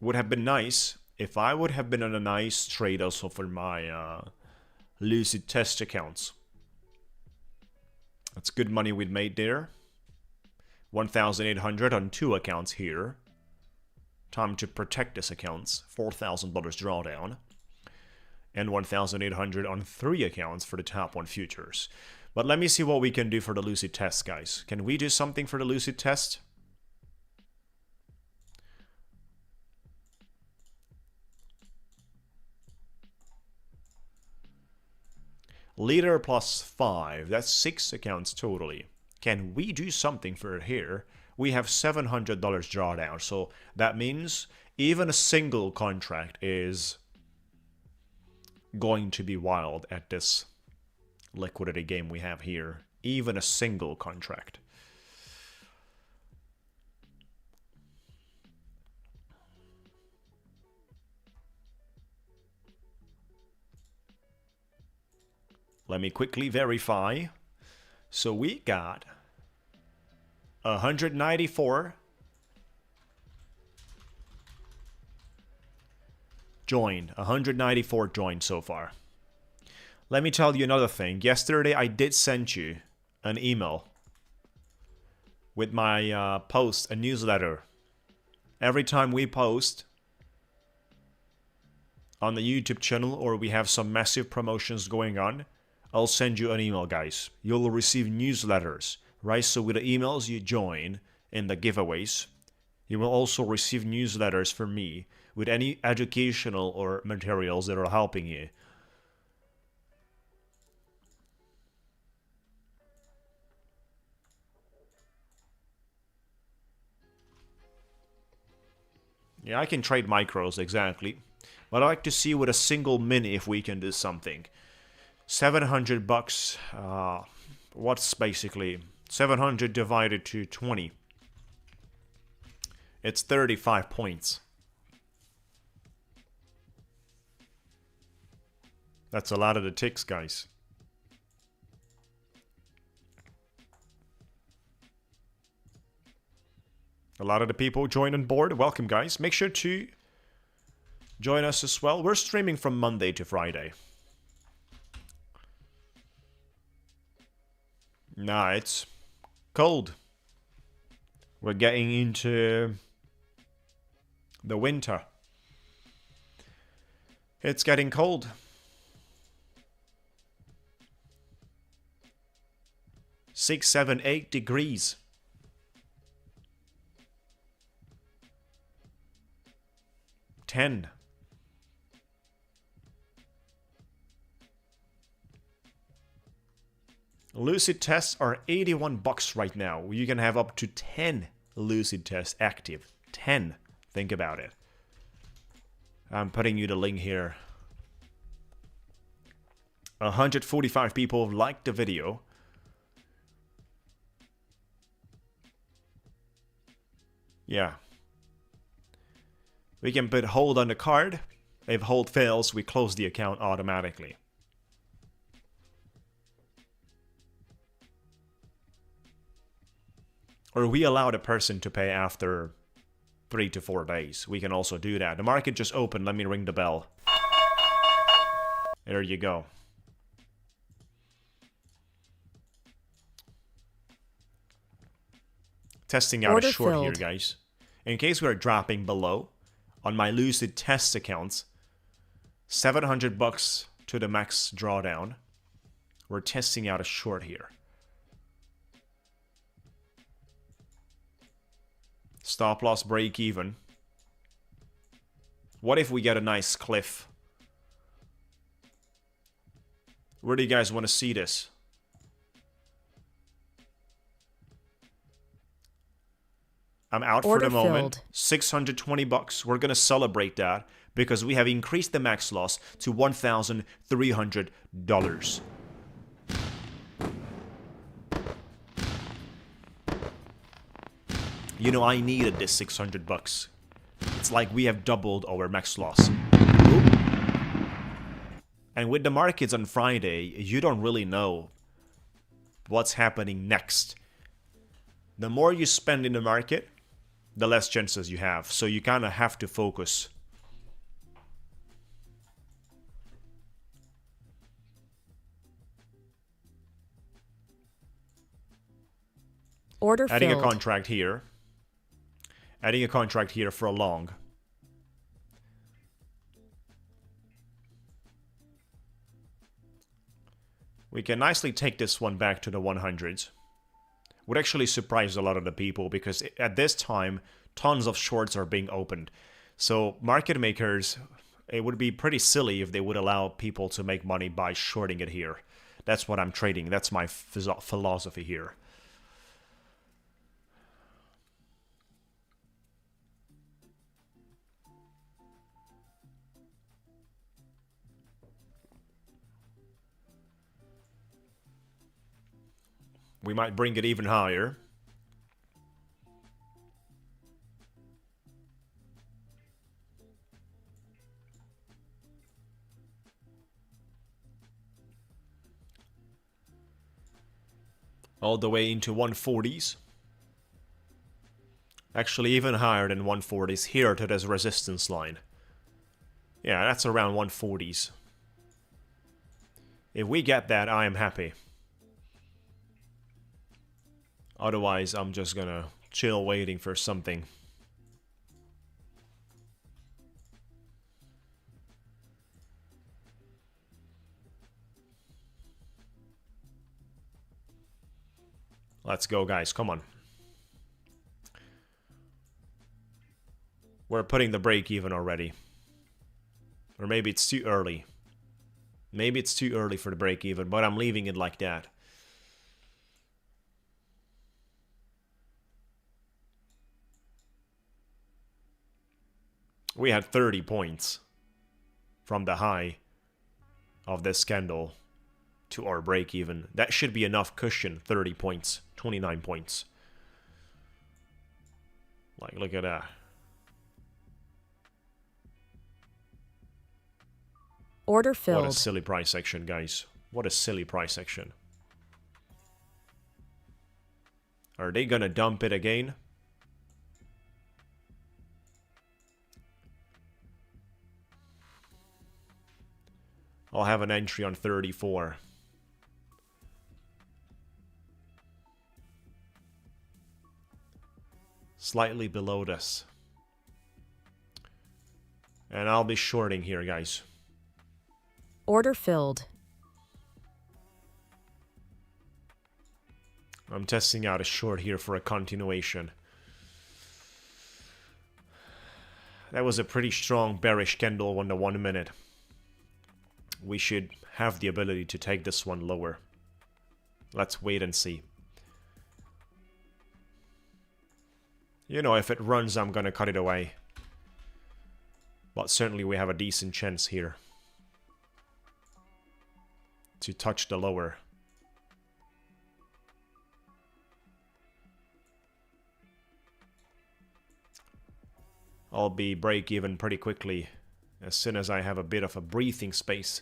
Would have been nice if I would have been on a nice trade also for my Lucid test accounts. That's good money we'd made there. 1,800 on 2 accounts here. Time to protect this accounts. $4,000 drawdown. And 1,800 on 3 accounts for the top 1 futures. But let me see what we can do for the Lucid test, guys. Can we do something for the Lucid test? Leader plus 5. That's 6 accounts totally. Can we do something for it here? We have $700 drawdown. So that means even a single contract is going to be wild at this liquidity game we have here. Even a single contract. Let me quickly verify. So we got 194 joined. 194 joined so far. Let me tell you another thing. Yesterday I did send you an email with my post, a newsletter. Every time we post on the YouTube channel or we have some massive promotions going on, I'll send you an email, guys. You'll receive newsletters, right? So with the emails you join in the giveaways, you will also receive newsletters from me with any educational or materials that are helping you. Yeah, I can trade micros, exactly. But I like to see with a single mini if we can do something. 700 bucks, what's basically 700 divided to 20? It's 35 points. That's a lot of the ticks, guys. A lot of the people joined on board. Welcome, guys. Make sure to join us as well. We're streaming from Monday to Friday. Nah, it's cold. We're getting into the winter. It's getting cold. Six, 7, 8 degrees. $10. Lucid tests are 81 bucks right now. You can have up to 10 Lucid tests active. 10. Think about it. I'm putting you the link here. 145 people liked the video. Yeah. We can put hold on the card. If hold fails, we close the account automatically. Or we allow the person to pay after 3 to 4 days. We can also do that. The market just opened. Let me ring the bell. There you go. Testing out Order a short filled. here, guys. In case we are dropping below, on my Lucid test account, $700 to the max drawdown. We're testing out a short here. Stop loss break even. What if we get a nice cliff? Where do you guys want to see this? I'm out for the moment. $620. We're gonna celebrate that because we have increased the max loss to $1,300. You know, I needed this $600. It's like we have doubled our max loss. Ooh. And with the markets on Friday, you don't really know what's happening next. The more you spend in the market, the less chances you have. So you kind of have to focus. Order Adding a filled. contract here. Adding a contract here for a long. We can nicely take this one back to the 100s. Would actually surprise a lot of the people because at this time, tons of shorts are being opened. So market makers, it would be pretty silly if they would allow people to make money by shorting it here. That's what I'm trading. That's my philosophy here. We might bring it even higher. All the way into 140s. Actually even higher than 140s here to this resistance line. Yeah, that's around 140s. If we get that, I am happy. Otherwise, I'm just gonna chill waiting for something. Let's go, guys. Come on. We're putting the break even already. Or maybe it's too early. Maybe it's too early for the break even, but I'm leaving it like that. We had 30 points from the high of this candle to our break even. That should be enough cushion. 30 points, 29 points. Like, look at that. Order filled. What a silly price action, guys. What a silly price action. Are they gonna dump it again? I'll have an entry on 34. Slightly below this. And I'll be shorting here, guys. Order filled. I'm testing out a short here for a continuation. That was a pretty strong bearish candle on the 1 minute. We should have the ability to take this one lower. Let's wait and see. You know, if it runs, I'm gonna cut it away. But certainly we have a decent chance here to touch the lower. I'll be break even pretty quickly as soon as I have a bit of a breathing space.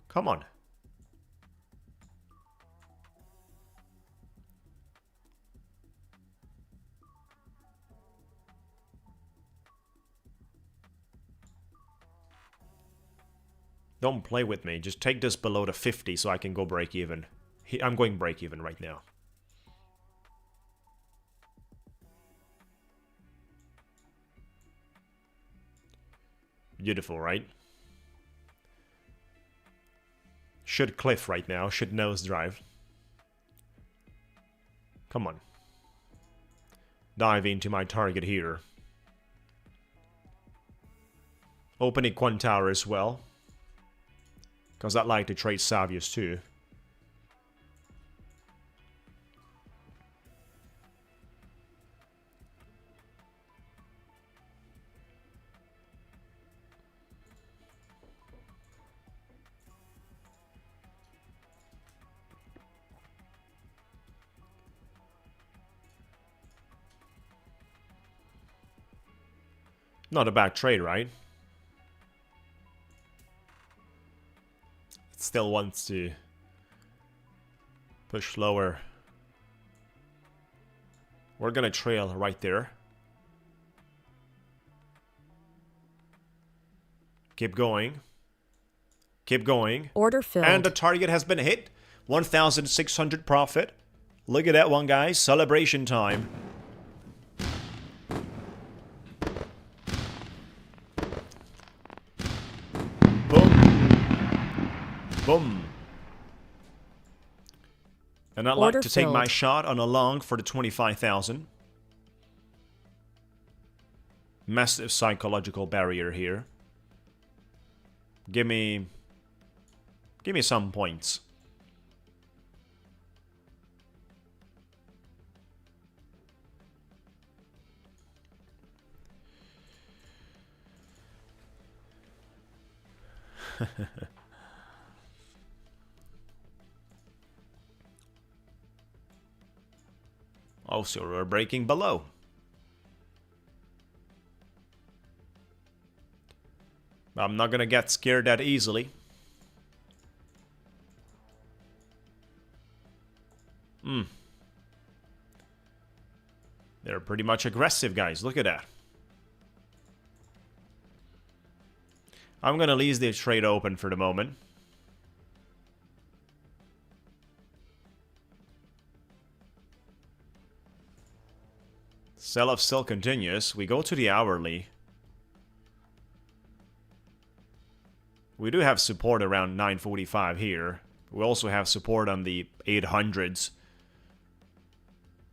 Come on. Don't play with me. Just take this below the 50 so I can go break even. I'm going break even right now. Beautiful, right? Should cliff right now. Should nose drive. Come on. Dive into my target here. Open it Quantower as well. Because I'd like to trade Savius too. Not a bad trade, right? It still wants to push lower. We're gonna trail right there. Keep going. Keep going. Order filled. And the target has been hit. 1,600 profit. Look at that one, guys. Celebration time. Boom. And I'd like to take my shot on a long for the 25,000. Massive psychological barrier here. Give me some points. Oh, so we're breaking below. I'm not gonna get scared that easily. They're pretty much aggressive, guys. Look at that. I'm gonna leave the trade open for the moment. Sell-off still continues. We go to the hourly. We do have support around 945 here. We also have support on the 800s.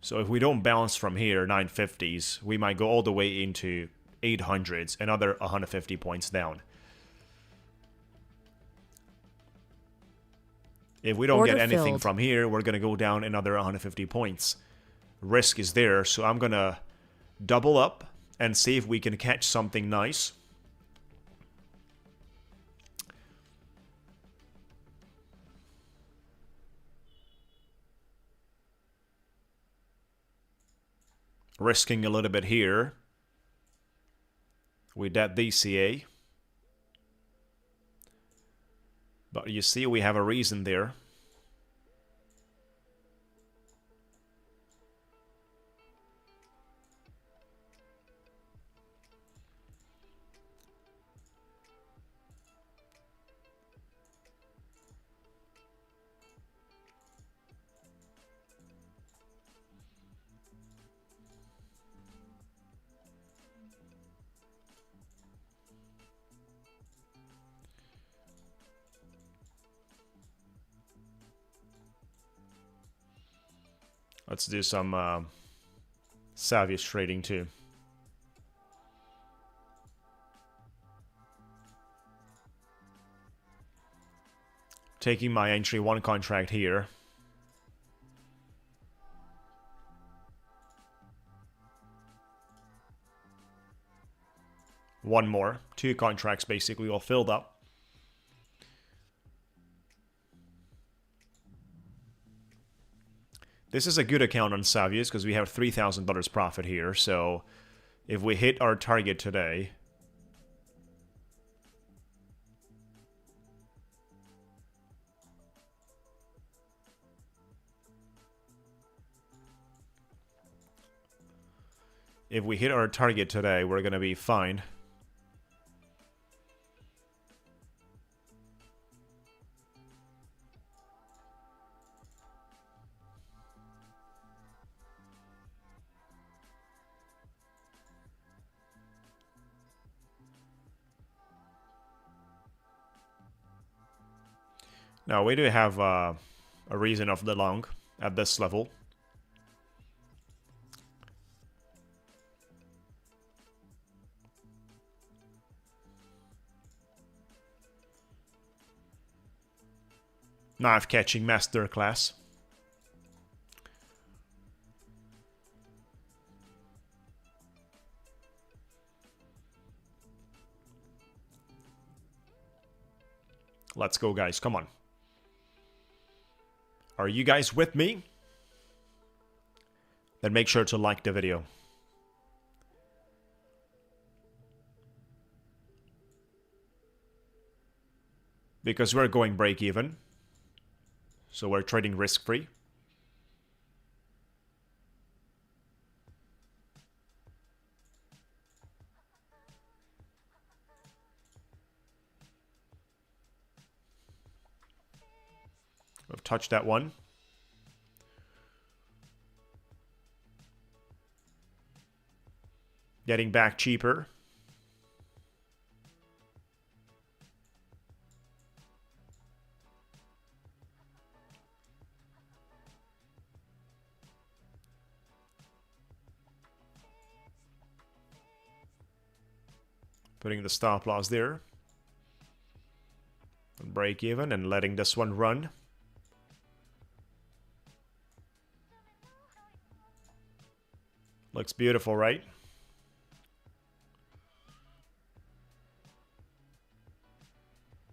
So if we don't bounce from here, 950s, we might go all the way into 800s, another 150 points down. If we don't get anything from here, we're going to go down another 150 points. Risk is there, so I'm going to double up and see if we can catch something nice. Risking a little bit here with that DCA. But you see, we have a reason there. Let's do some Savius trading too. Taking my entry 1 contract here. One more. 2 contracts basically all filled up. This is a good account on Savius because we have $3,000 profit here. So if we hit our target today, we're going to be fine. Now we do have a reason of the long at this level. Knife catching masterclass. Let's go, guys. Come on. Are you guys with me? Then make sure to like the video. Because we're going break even. So we're trading risk-free. We've touched that one. Getting back cheaper. Putting the stop loss there. And break even and letting this one run. Looks beautiful, right?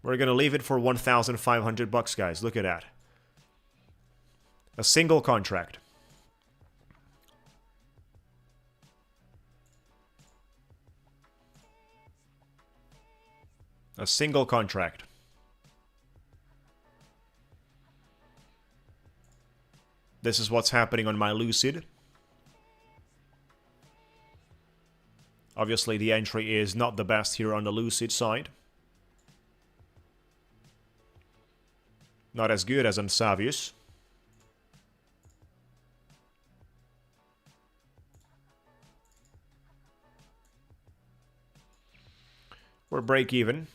We're gonna leave it for 1,500 bucks, guys. Look at that. A single contract. A single contract. This is what's happening on my Lucid. Obviously, the entry is not the best here on the Lucid side. Not as good as on Savius. We're break even.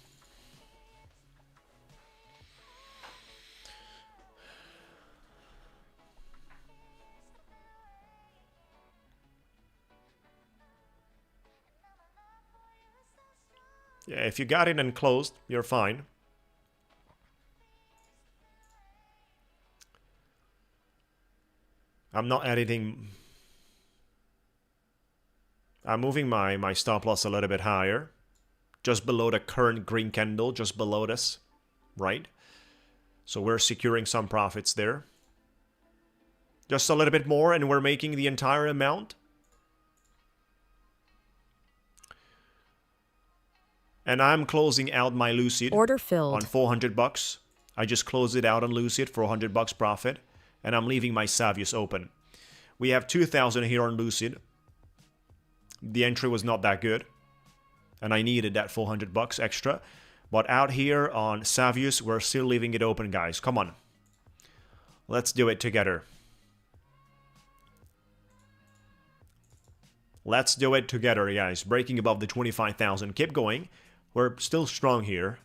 Yeah, if you got in and closed, you're fine. I'm not editing. I'm moving my stop loss a little bit higher. Just below the current green candle, just below this, right? So we're securing some profits there. Just a little bit more and we're making the entire amount. And I'm closing out my Lucid Order filled. on 400 bucks. I just closed it out on Lucid for 100 bucks profit. And I'm leaving my Savius open. We have 2,000 here on Lucid. The entry was not that good. And I needed that 400 bucks extra. But out here on Savius, we're still leaving it open, guys. Come on. Let's do it together. Let's do it together, guys. Breaking above the 25,000. Keep going. We're still strong here.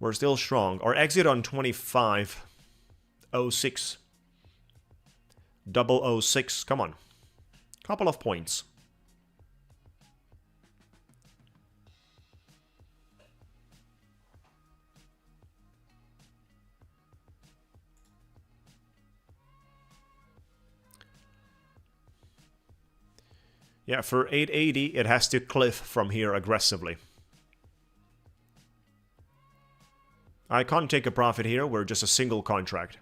We're still strong. Our exit on 25.06. 006. Come on. Couple of points. Yeah, for 880, it has to cliff from here aggressively. I can't take a profit here. We're just a single contract.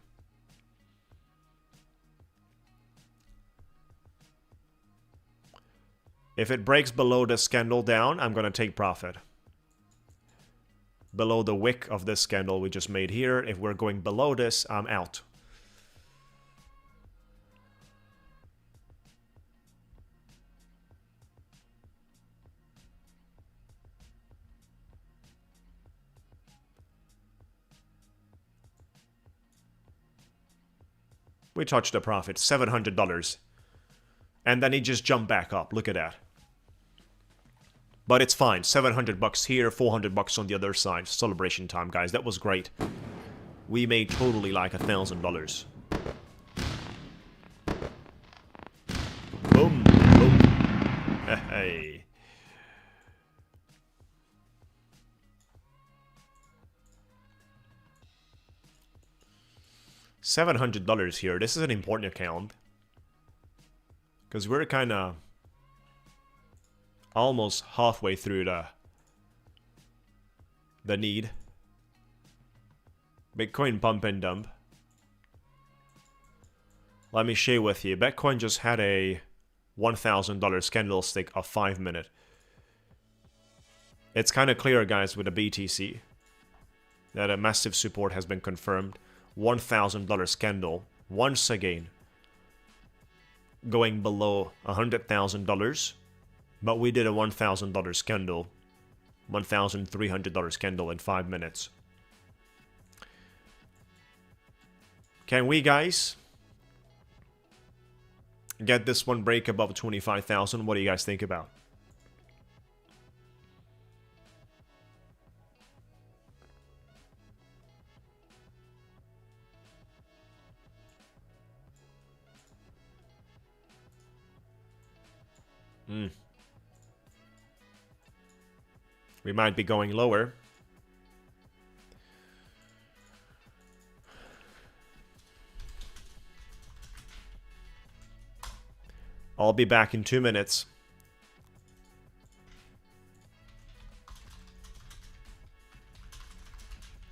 If it breaks below this candle down, I'm going to take profit. Below the wick of this candle we just made here, if we're going below this, I'm out. We touched a profit, $700. And then he just jumped back up. Look at that. But it's fine. 700 bucks here, 400 bucks on the other side. Celebration time, guys. That was great. we made totally like $1,000. Boom, boom. Hey. $700 here. This is an important account. Because we're kind of almost halfway through the need. Bitcoin pump and dump. Let me share with you. Bitcoin just had a $1,000 candlestick of 5 minutes. It's kind of clear, guys, with the BTC that a massive support has been confirmed. $1,000 candle once again going below $100,000, but we did a $1,000 candle, $1,300 candle in 5 minutes. Can we, guys, get this one break above 25,000? What do you guys think about? We might be going lower. I'll be back in 2 minutes.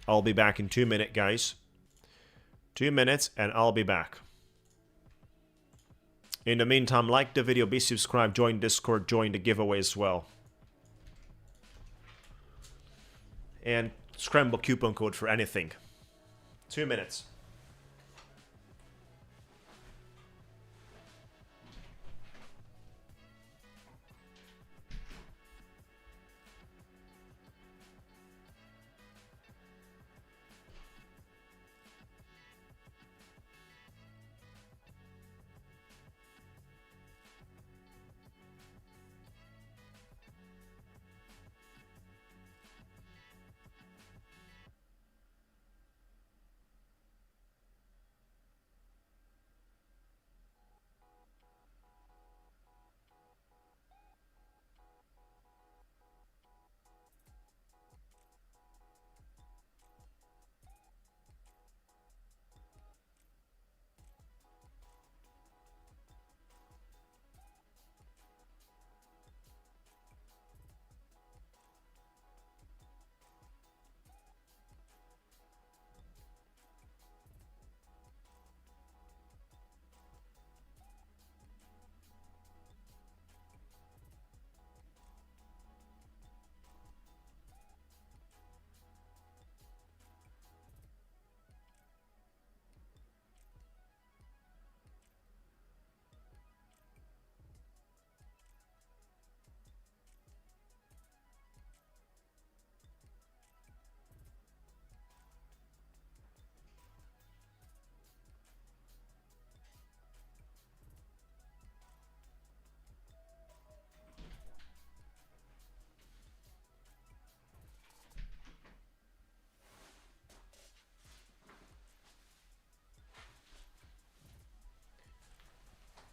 I'll be back in 2 minutes, guys. 2 minutes and I'll be back. In the meantime, like the video, be subscribed, join Discord, join the giveaway as well. And scramble coupon code for anything. 2 minutes.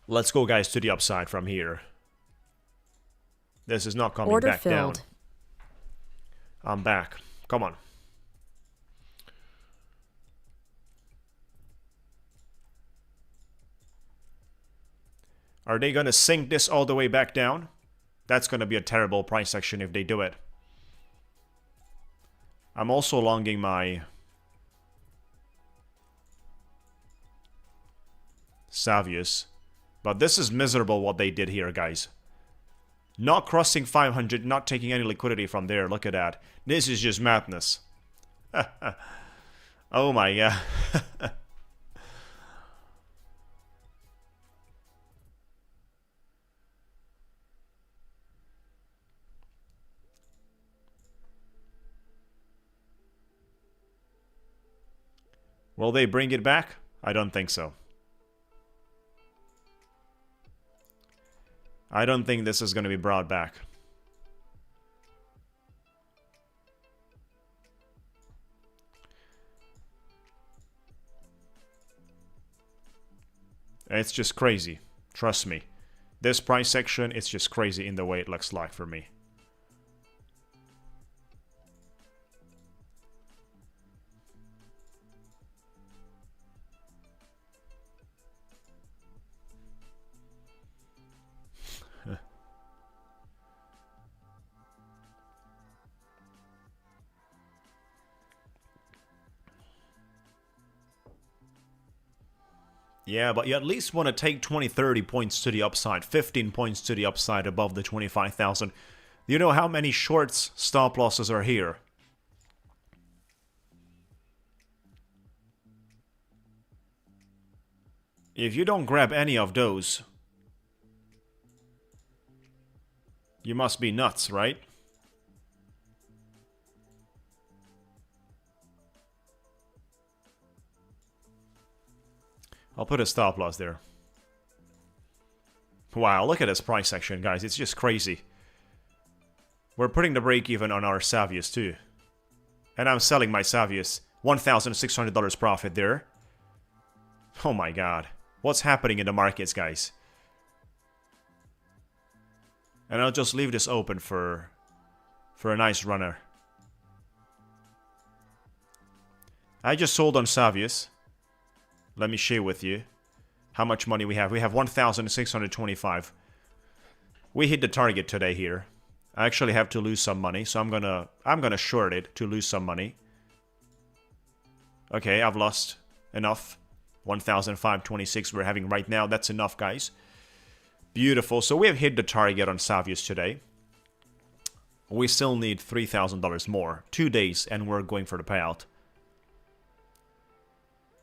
Let's go, guys, to the upside from here. This is not coming Order back filled. down. I'm back. Come on. Are they going to sink this all the way back down? That's going to be a terrible price action if they do it. I'm also longing my Savius. But this is miserable what they did here, guys. Not crossing 500, not taking any liquidity from there. Look at that. This is just madness. Oh my god. Will they bring it back? I don't think so. I don't think this is going to be brought back. It's just crazy. Trust me. This price section, it's just crazy in the way it looks like for me. Yeah, but you at least want to take 20, 30 points to the upside, 15 points to the upside above the 25,000. Do you know how many shorts stop losses are here? If you don't grab any of those, you must be nuts, right? I'll put a stop loss there. Wow, look at this price action, guys. It's just crazy. We're putting the break even on our Savius too. And I'm selling my Savius. $1,600 profit there. Oh my god. What's happening in the markets, guys? And I'll just leave this open for a nice runner. I just sold on Savius. Let me share with you how much money we have. We have 1,625. We hit the target today here. I actually have to lose some money, so I'm gonna short it to lose some money. Okay, I've lost enough. 1,526 we're having right now. That's enough, guys. Beautiful. So we have hit the target on Savius today. We still need $3,000 more. 2 days, and we're going for the payout.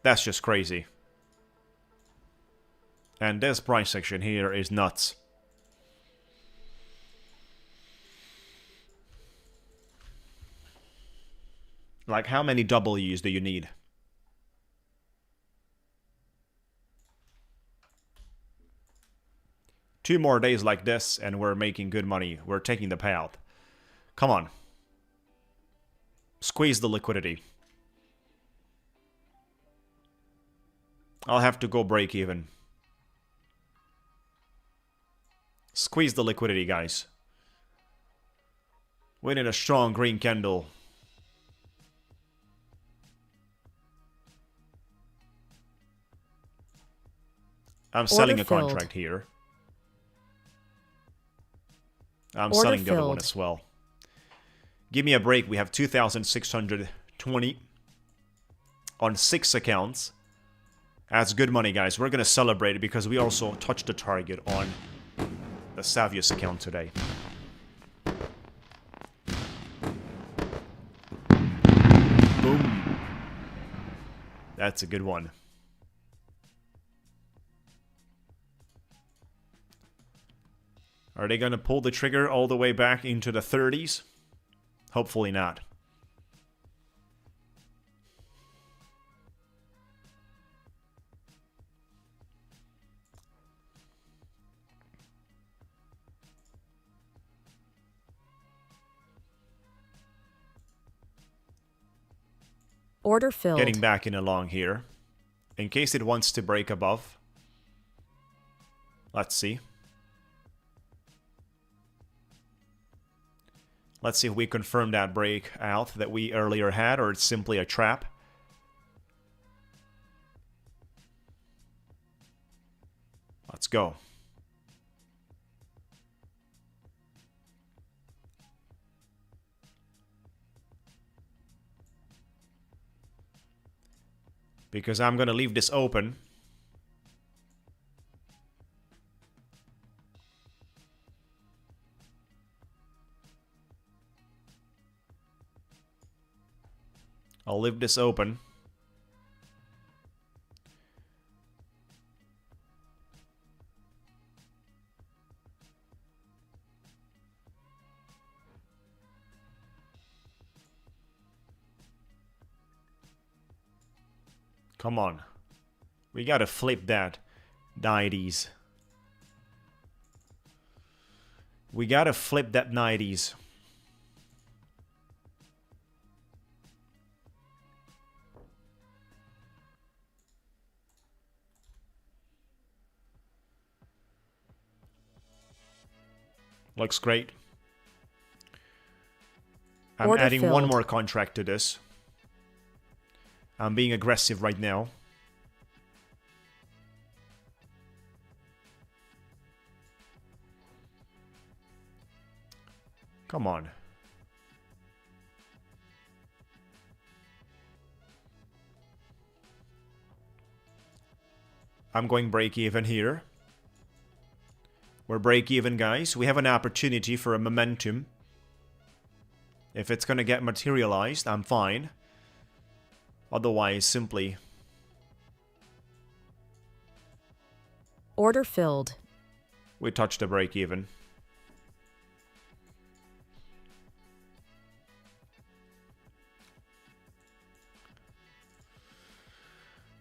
That's just crazy. And this price section here is nuts. Like, how many W's do you need? Two more days like this, and we're making good money. We're taking the payout. Come on. Squeeze the liquidity. I'll have to go break even. Squeeze the liquidity, guys. We need a strong green candle. I'm selling a contract here. I'm selling the other one as well. Give me a break. We have 2,620 on 6 accounts. That's good money, guys. We're going to celebrate it because we also touched the target on the Savius account today. Boom. That's a good one. Are they going to pull the trigger all the way back into the 30s? Hopefully not. Order filled. Getting back in along here. In case it wants to break above. Let's see. Let's see if we confirm that breakout that we earlier had, or it's simply a trap. Let's go. Because I'm going to leave this open. I'll leave this open. Come on. We gotta flip that 90s. We gotta flip that 90s. Looks great. I'm Order adding one filled. more contract to this. I'm being aggressive right now. Come on. I'm going break even here. We're break even, guys. We have an opportunity for a momentum. If it's gonna get materialized, I'm fine. Otherwise, simply... Order filled. we touch the break even.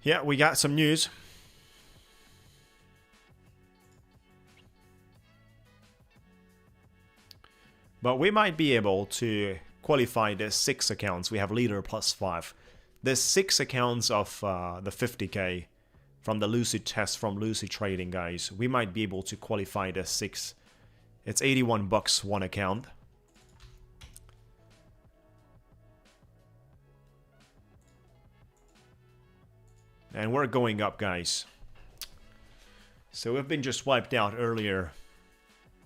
Yeah, we got some news. But we might be able to qualify the 6 accounts. We have leader plus 5. There's 6 accounts of the 50k from the Lucid test from Lucid Trading, guys. We might be able to qualify the 6. It's 81 bucks one account. And we're going up, guys. So we've been just wiped out earlier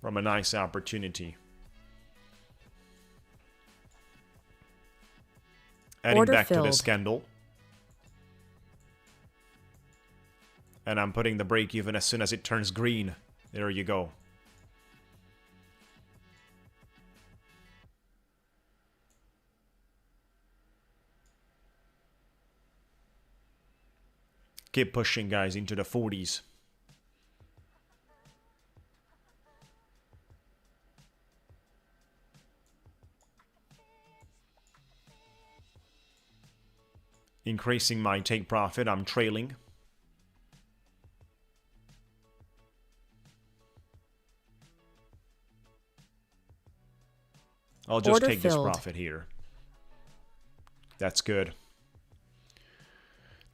from a nice opportunity. Adding Order back to filled. this candle. And I'm putting the break even as soon as it turns green. There you go. Keep pushing, guys, into the 40s. Increasing my take profit. I'm trailing. I'll just Order take filled. this profit here. That's good.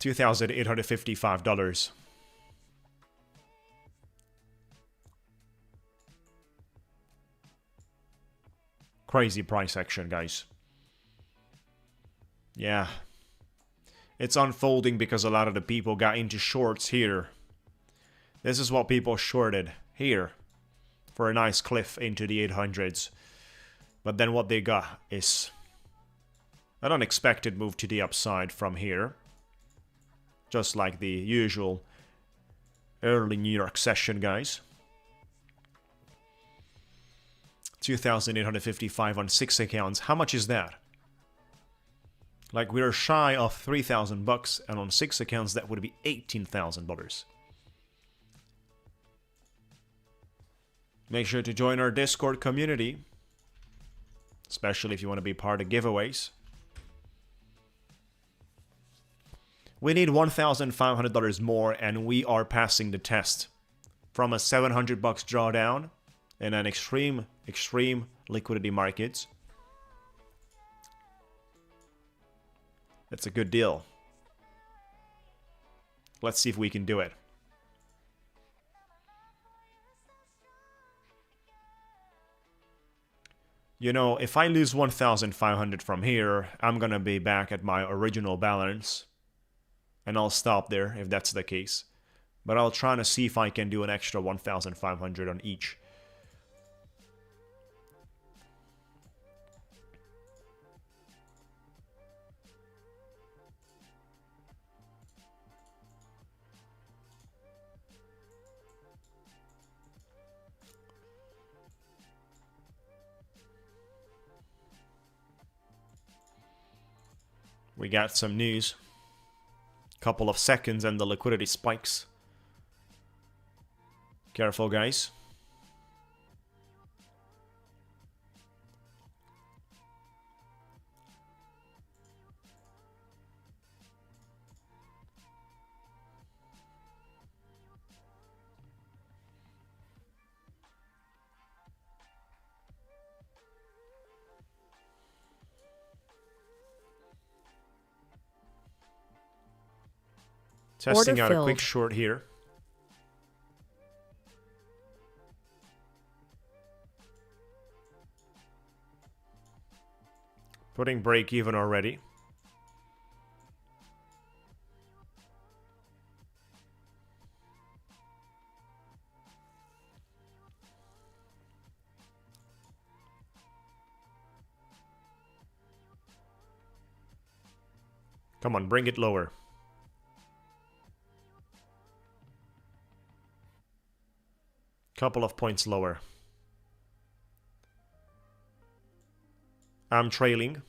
$2,855. Crazy price action, guys. Yeah. It's unfolding because a lot of the people got into shorts here. This is what people shorted here for a nice cliff into the 800s. But then what they got is an unexpected move to the upside from here. Just like the usual early New York session, guys. 2,855 on 6 accounts. How much is that? Like, we're shy of 3,000 bucks, and on 6 accounts that would be $18,000. Make sure to join our Discord community, especially if you want to be part of giveaways. We need $1,500 more, and we are passing the test. From a 700 bucks drawdown in an extreme liquidity markets. That's a good deal. Let's see if we can do it. You know, if I lose 1,500 from here, I'm gonna be back at my original balance. And I'll stop there if that's the case. But I'll try to see if I can do an extra 1,500 on each. We got some news. Couple of seconds and the liquidity spikes. Careful, guys. Testing Order out a quick filled. short here. Putting break even already. Come on, bring it lower. Couple of points lower. I'm trailing.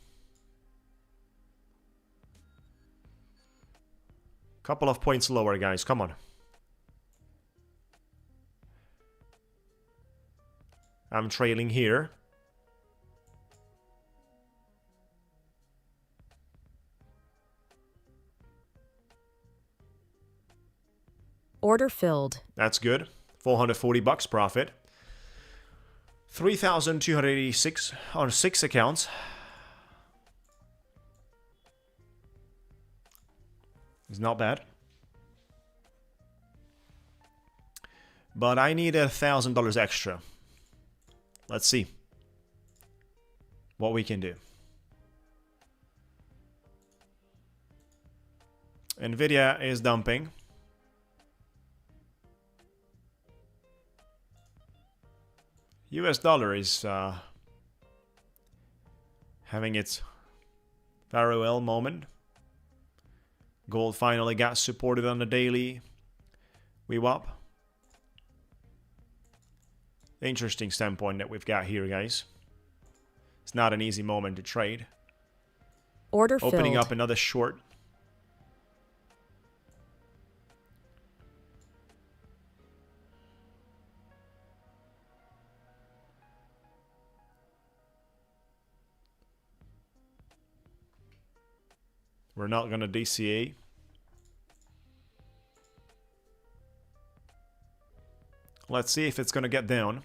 Couple of points lower, guys. Come on. I'm trailing here. Order filled. That's good. 440 bucks profit. 3,286 on 6 accounts. It's not bad. But I need $1,000 extra. Let's see what we can do. Nvidia is dumping. US dollar is having its farewell moment. Gold finally got supported on the daily VWAP. Interesting standpoint that we've got here, guys. It's not an easy moment to trade. Order Opening filled. up another short. We're not going to DCA. Let's see if it's going to get down.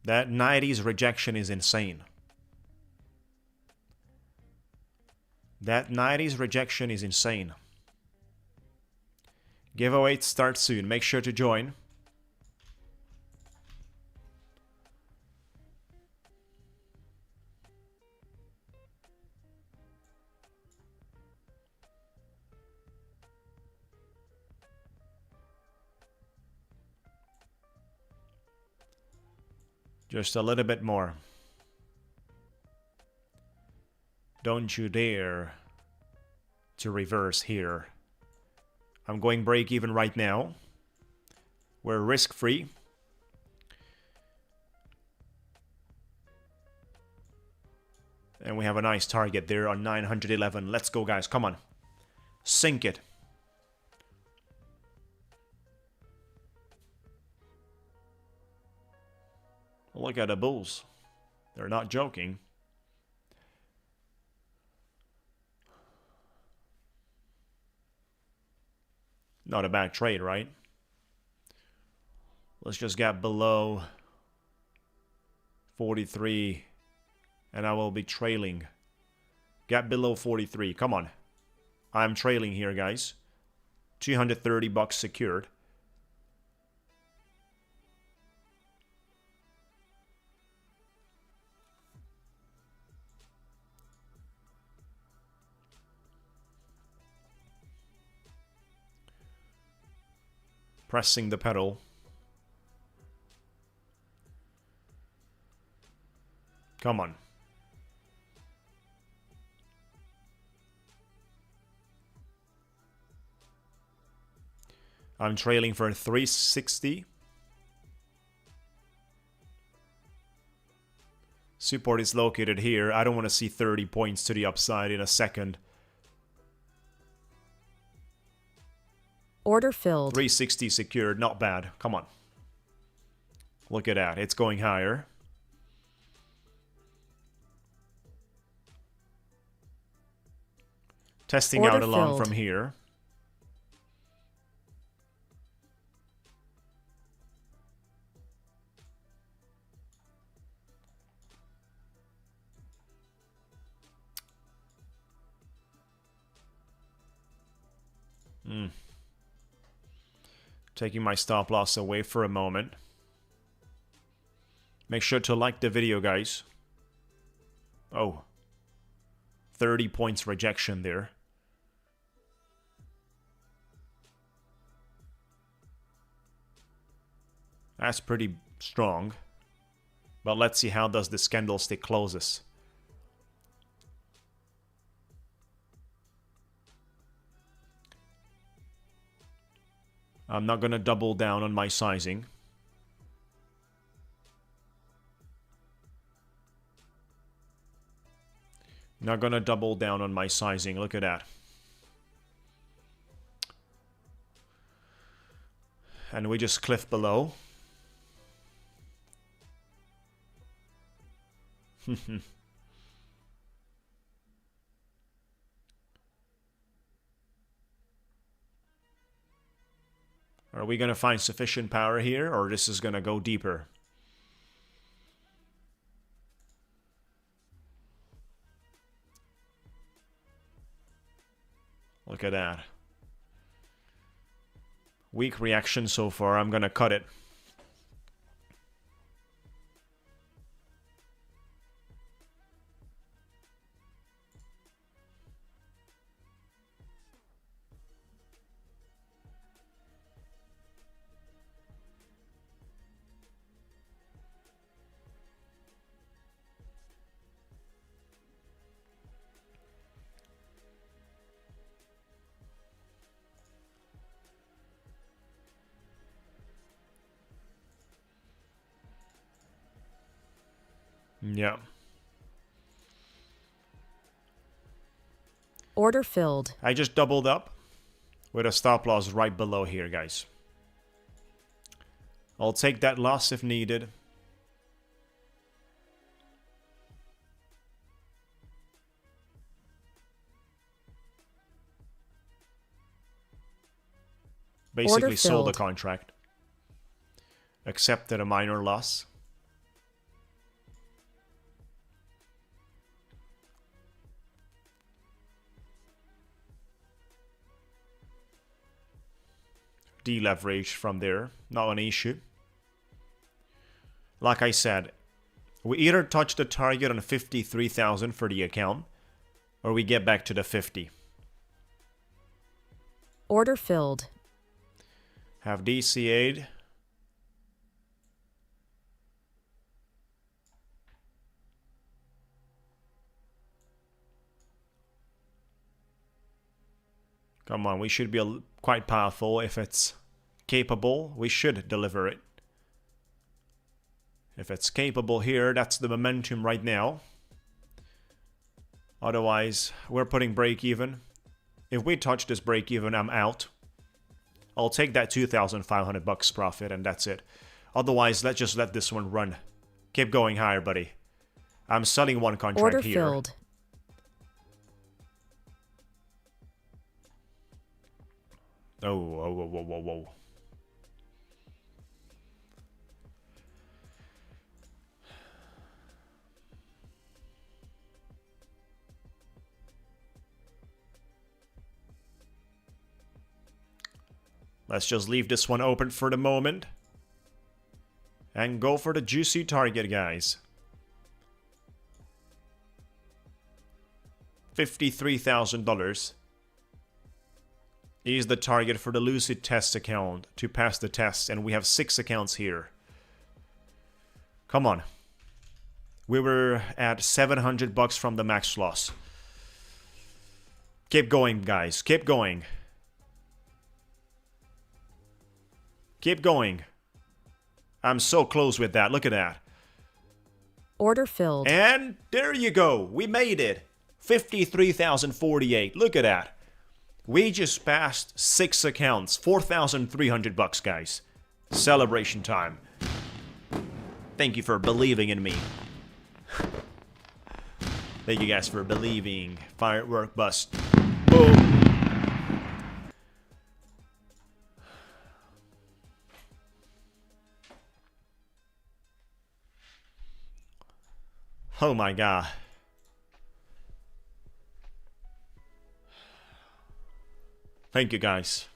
That 90s rejection is insane. That 90s rejection is insane. Giveaway starts soon. Make sure to join. Just a little bit more. Don't you dare to reverse here. I'm going break even right now. We're risk free. And we have a nice target there on 911. Let's go, guys. Come on. Sink it. Look at the bulls. They're not joking. Not a bad trade, right? Let's just get below 43 and I will be trailing. Get below 43. Come on. I'm trailing here, guys. 230 bucks secured. Pressing the pedal. Come on. I'm trailing for 360. Support is located here. I don't want to see 30 points to the upside in a second. Order filled. 360 secured, not bad. Come on. Look at that. It's going higher. Testing Order out along filled. from here. Taking my stop loss away for a moment. Make sure to like the video, guys. Oh. 30 points rejection there. That's pretty strong. But let's see how does this candlestick closes. I'm not going to double down on my sizing. Not going to double down on my sizing. Look at that. And we just cliff below. Are we going to find sufficient power here, or this is going to go deeper? Look at that. Weak reaction so far. I'm going to cut it. Yeah. Order filled. I just doubled up with a stop loss right below here, guys. I'll take that loss if needed. Basically sold the contract. Accepted a minor loss. Deleverage from there, not an issue. Like I said, we either touch the target on 53,000 for the account, or we get back to the 50. Order filled. Have DCA'd. Come on, we should be quite powerful. If it's capable, we should deliver it. If it's capable here, that's the momentum right now. Otherwise, we're putting break even. If we touch this break even, I'm out. I'll take that 2,500 bucks profit and that's it. Otherwise, let's just let this one run. Keep going higher, buddy. I'm selling one contract Order here. filled. Oh, whoa, whoa, whoa, whoa, whoa. Let's just leave this one open for the moment. And go for the juicy target, guys. $53,000 is the target for the Lucid test account to pass the test, and we have 6 accounts here. Come on. We were at 700 bucks from the max loss. Keep going, guys. Keep going. Keep going. I'm so close with that. Look at that. Order filled. And there you go. We made it. 53,048. Look at that. We just passed 6 accounts. 4,300 bucks, guys. Celebration time. Thank you for believing in me. Thank you guys for believing. Firework bust. Boom. Oh my god. Thank you guys.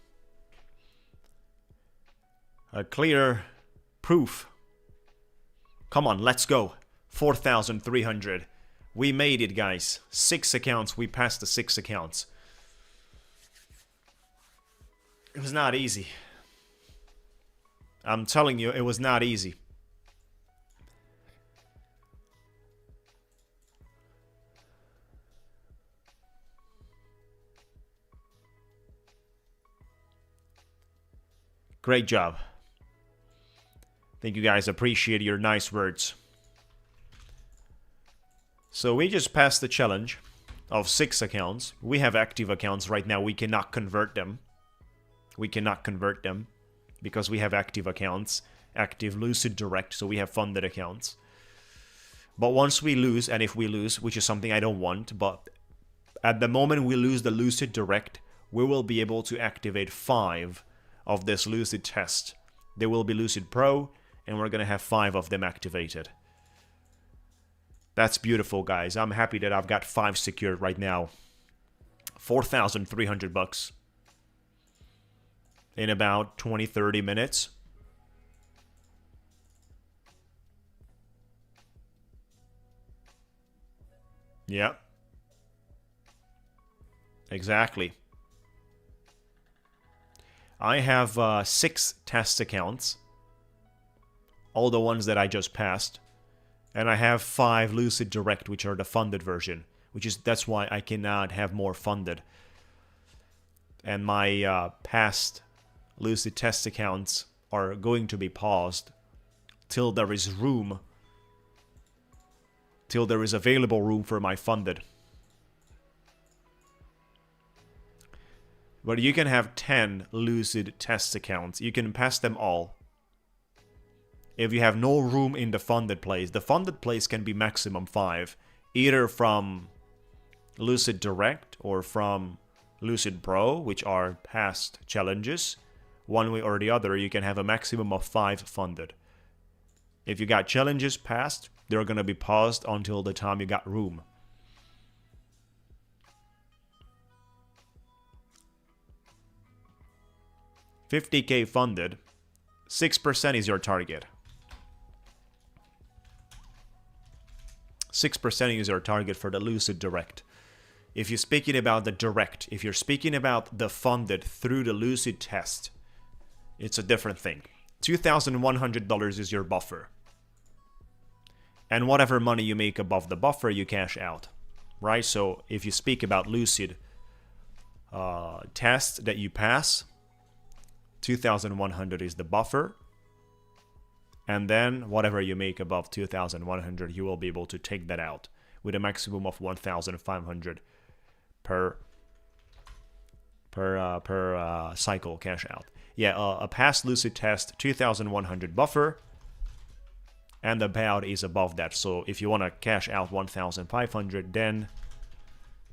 A clear proof. Come on, let's go. 4,300. We made it, guys. 6 accounts. We passed the 6 accounts. It was not easy. I'm telling you, it was not easy. Great job. Thank you guys. Appreciate your nice words. So we just passed the challenge of 6 accounts. We have active accounts right now. We cannot convert them. We cannot convert them because we have active accounts. Active Lucid Direct, so we have funded accounts. But once we lose, and if we lose, which is something I don't want, but at the moment we lose the Lucid Direct, we will be able to activate 5 of this Lucid test. There will be Lucid Pro, and we're going to have 5 of them activated. That's beautiful, guys. I'm happy that I've got 5 secured right now. 4,300 bucks. In about 20-30 minutes. Yeah. Exactly. I have 6 test accounts. All the ones that I just passed. And I have 5 Lucid Direct, which are the funded version. That's why I cannot have more funded. And my past Lucid test accounts are going to be paused till there is room. Till there is available room for my funded. But you can have 10 Lucid test accounts. You can pass them all. If you have no room in the funded place can be maximum 5. Either from Lucid Direct or from Lucid Pro, which are past challenges. One way or the other, you can have a maximum of 5 funded. If you got challenges passed, they're going to be paused until the time you got room. $50K funded, 6% is your target. 6% is your target for the Lucid Direct. If you're speaking about the Direct, if you're speaking about the funded through the Lucid test, it's a different thing. $2,100 is your buffer. And whatever money you make above the buffer, you cash out. Right? So if you speak about Lucid test that you pass, 2,100 is the buffer. And then whatever you make above 2,100, you will be able to take that out with a maximum of 1,500 per cycle cash out. Yeah, a past Lucid test, 2,100 buffer, and the payout is above that. So if you want to cash out 1,500, then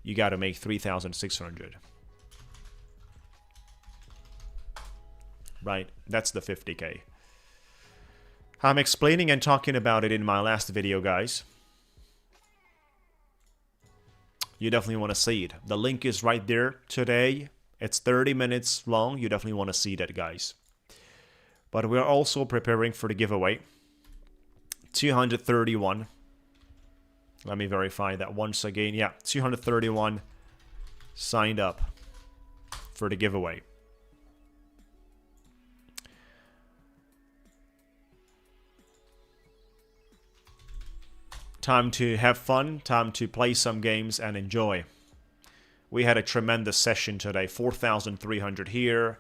you got to make 3,600. Right, that's the 50K. I'm explaining and talking about it in my last video, guys. You definitely want to see it. The link is right there today. It's 30 minutes long. You definitely want to see that, guys. But we're also preparing for the giveaway. 231. Let me verify that once again. Yeah, 231 signed up for the giveaway. Time to have fun, time to play some games and enjoy. We had a tremendous session today, 4,300 here.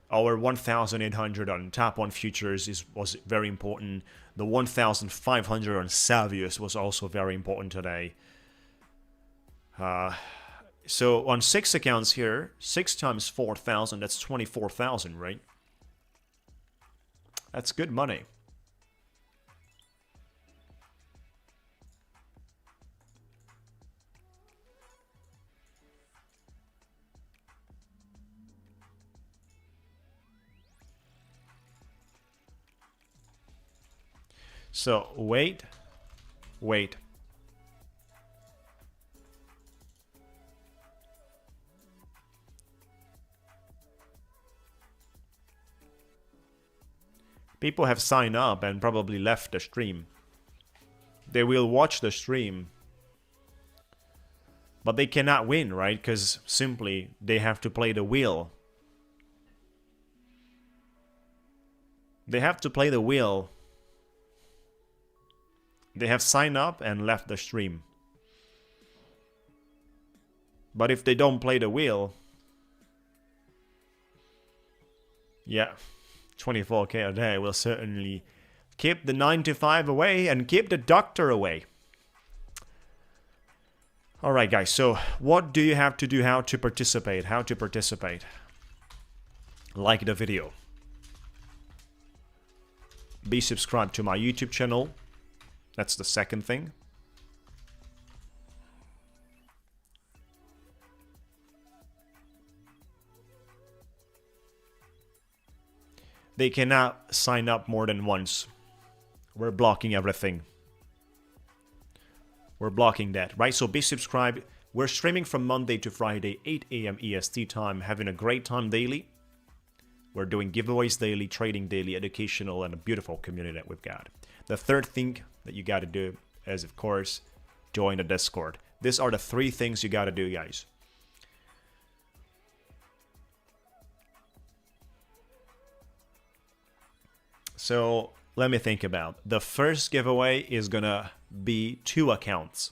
Our 1,800 on Top 1 Futures was very important. The 1,500 on Savius was also very important today. So on 6 accounts here, 6 times 4,000, that's 24,000, right? That's good money. So, wait. People have signed up and probably left the stream. They will watch the stream, but they cannot win, right? Because simply they have to play the wheel. They have to play the wheel. They have signed up and left the stream. But if they don't play the wheel, yeah, 24k a day will certainly keep the 9 to 5 away and keep the doctor away. Alright guys, so what do you have to do? How to participate? How to participate? Like the video. Be subscribed to my YouTube channel. That's the second thing. They cannot sign up more than once. We're blocking everything. We're blocking that, right? So be subscribed. We're streaming from Monday to Friday, 8 AM EST time, having a great time daily. We're doing giveaways daily, trading daily, educational, and a beautiful community that we've got. The third thing that you got to do is, of course, join the Discord. These are the 3 things you got to do, guys. So let me think about. The first giveaway is gonna be 2 accounts.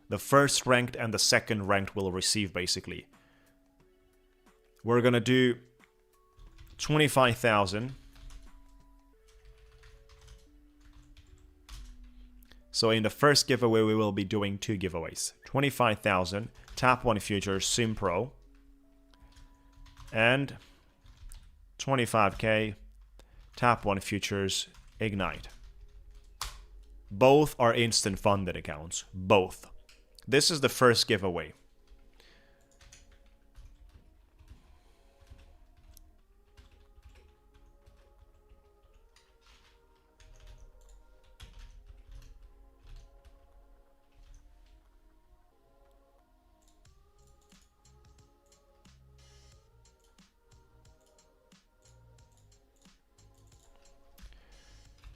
The first ranked and the second ranked will receive, basically. We're gonna do 25,000. So in the first giveaway, we will be doing 2 giveaways. 25,000, Tap 1 Futures, Simpro. And 25k, Tap 1 Futures, Ignite. Both are instant funded accounts. Both. This is the first giveaway.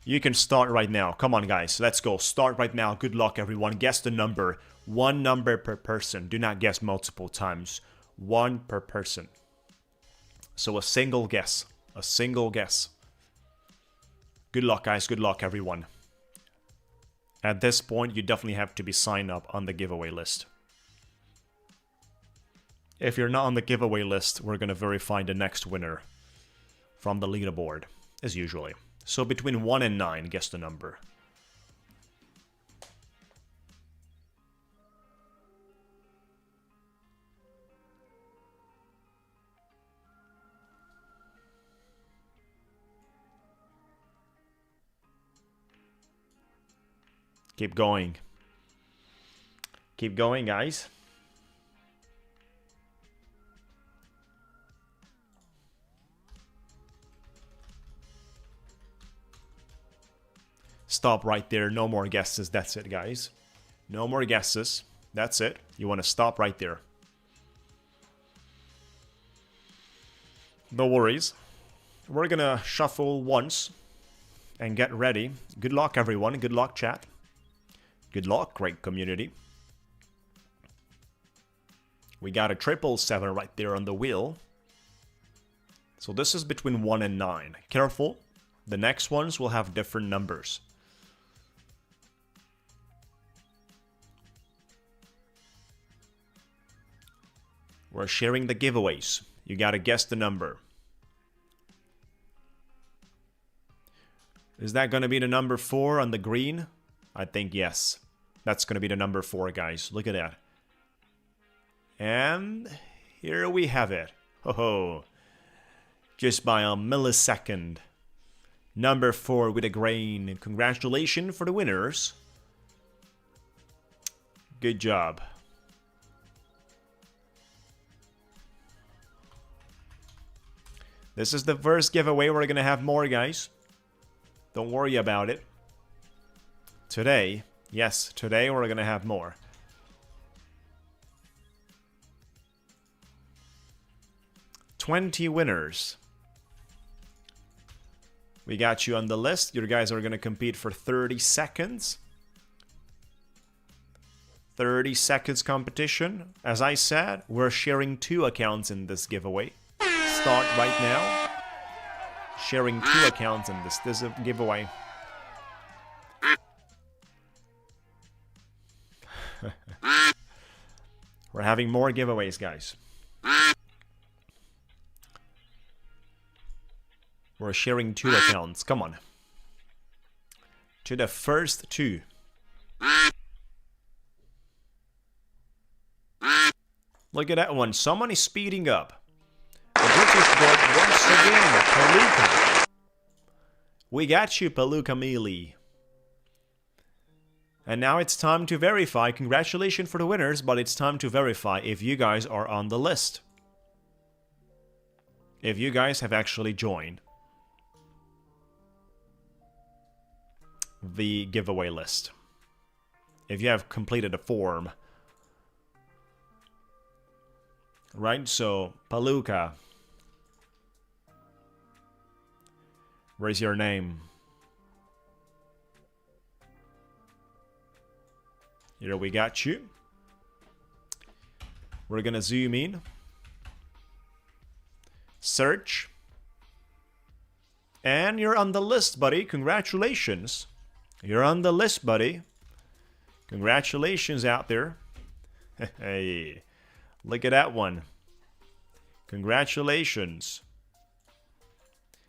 You can start right now. Come on, guys. Let's go. Start right now. Good luck, everyone. Guess the number. 1 number per person. Do not guess multiple times. 1 per person. So a single guess. A single guess. Good luck, guys. Good luck, everyone. At this point, you definitely have to be signed up on the giveaway list. If you're not on the giveaway list, we're going to verify the next winner from the leaderboard, as usually. So between 1 and 9, guess the number. Keep going. Keep going, guys. Stop right there. No more guesses. That's it, guys. No more guesses. That's it. You want to stop right there. No worries. We're gonna shuffle once and get ready. Good luck, everyone. Good luck, chat. Good luck, great community. We got a 777 right there on the wheel. So this is between 1 and 9. Careful. The next ones will have different numbers. We're sharing the giveaways. You gotta guess the number. Is that gonna be the number 4 on the green? I think yes. That's gonna be the number 4, guys. Look at that. And here we have it. Ho ho. Just by a millisecond. Number 4 with a grain. Congratulations for the winners. Good job. This is the first giveaway. We're gonna have more, guys. Don't worry about it. Today, yes, today we're gonna have more. "20 winners. We got you on the list. You guys are going to compete for 30 seconds. 30 seconds competition. As I said, we're sharing 2 accounts in this giveaway. Start right now. Sharing 2 accounts in this giveaway. We're having more giveaways, guys. We're sharing 2 accounts. Come on. To the first 2. Look at that one. Someone is speeding up. The British got once again. Palooka. We got you, Palooka Mealy. And now it's time to verify. Congratulations for the winners, but it's time to verify if you guys are on the list. If you guys have actually joined the giveaway list. If you have completed a form. Right, so Palooka. Where's your name? Here we got you. We're gonna zoom in. Search. And you're on the list, buddy. Congratulations. You're on the list, buddy. Congratulations out there. Hey. Look at that one. Congratulations.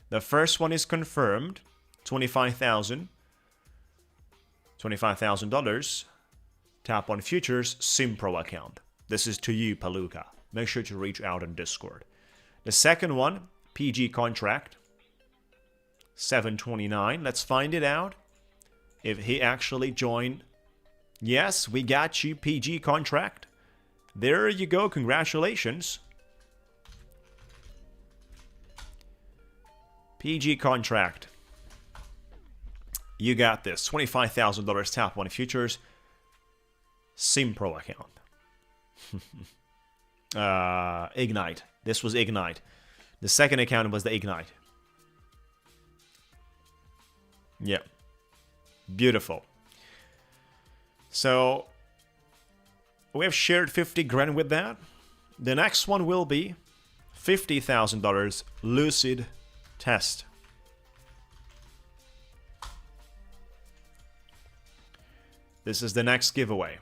The first one is confirmed. $25,000. Tap on Futures Simpro account. This is to you, Palooka. Make sure to reach out on Discord. The second one, PG contract. 729. Let's find it out. If he actually joined. Yes, we got you, PG contract. There you go, congratulations. PG contract. You got this. $25,000 tap on Futures Simpro account. Ignite. This was Ignite. The second account was the Ignite. Yep. Beautiful. So we have shared 50 grand with that. The next one will be $50,000 Lucid test. This is the next giveaway.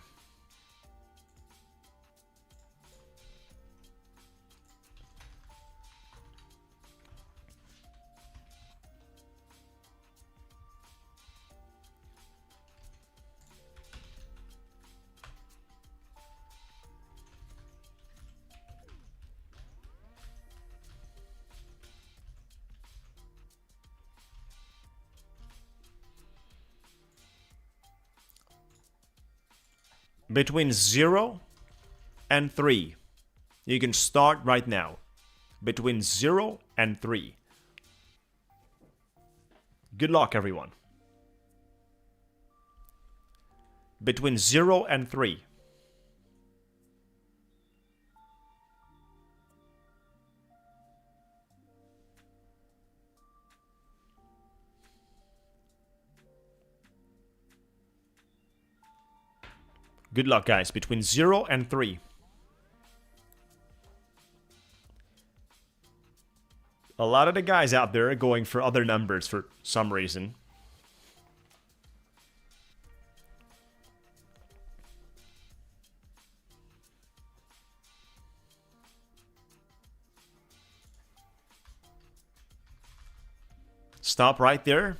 Between 0 and 3. You can start right now. Between 0 and 3. Good luck, everyone. Between 0 and 3. Good luck, guys. Between 0 and 3. A lot of the guys out there are going for other numbers for some reason. Stop right there.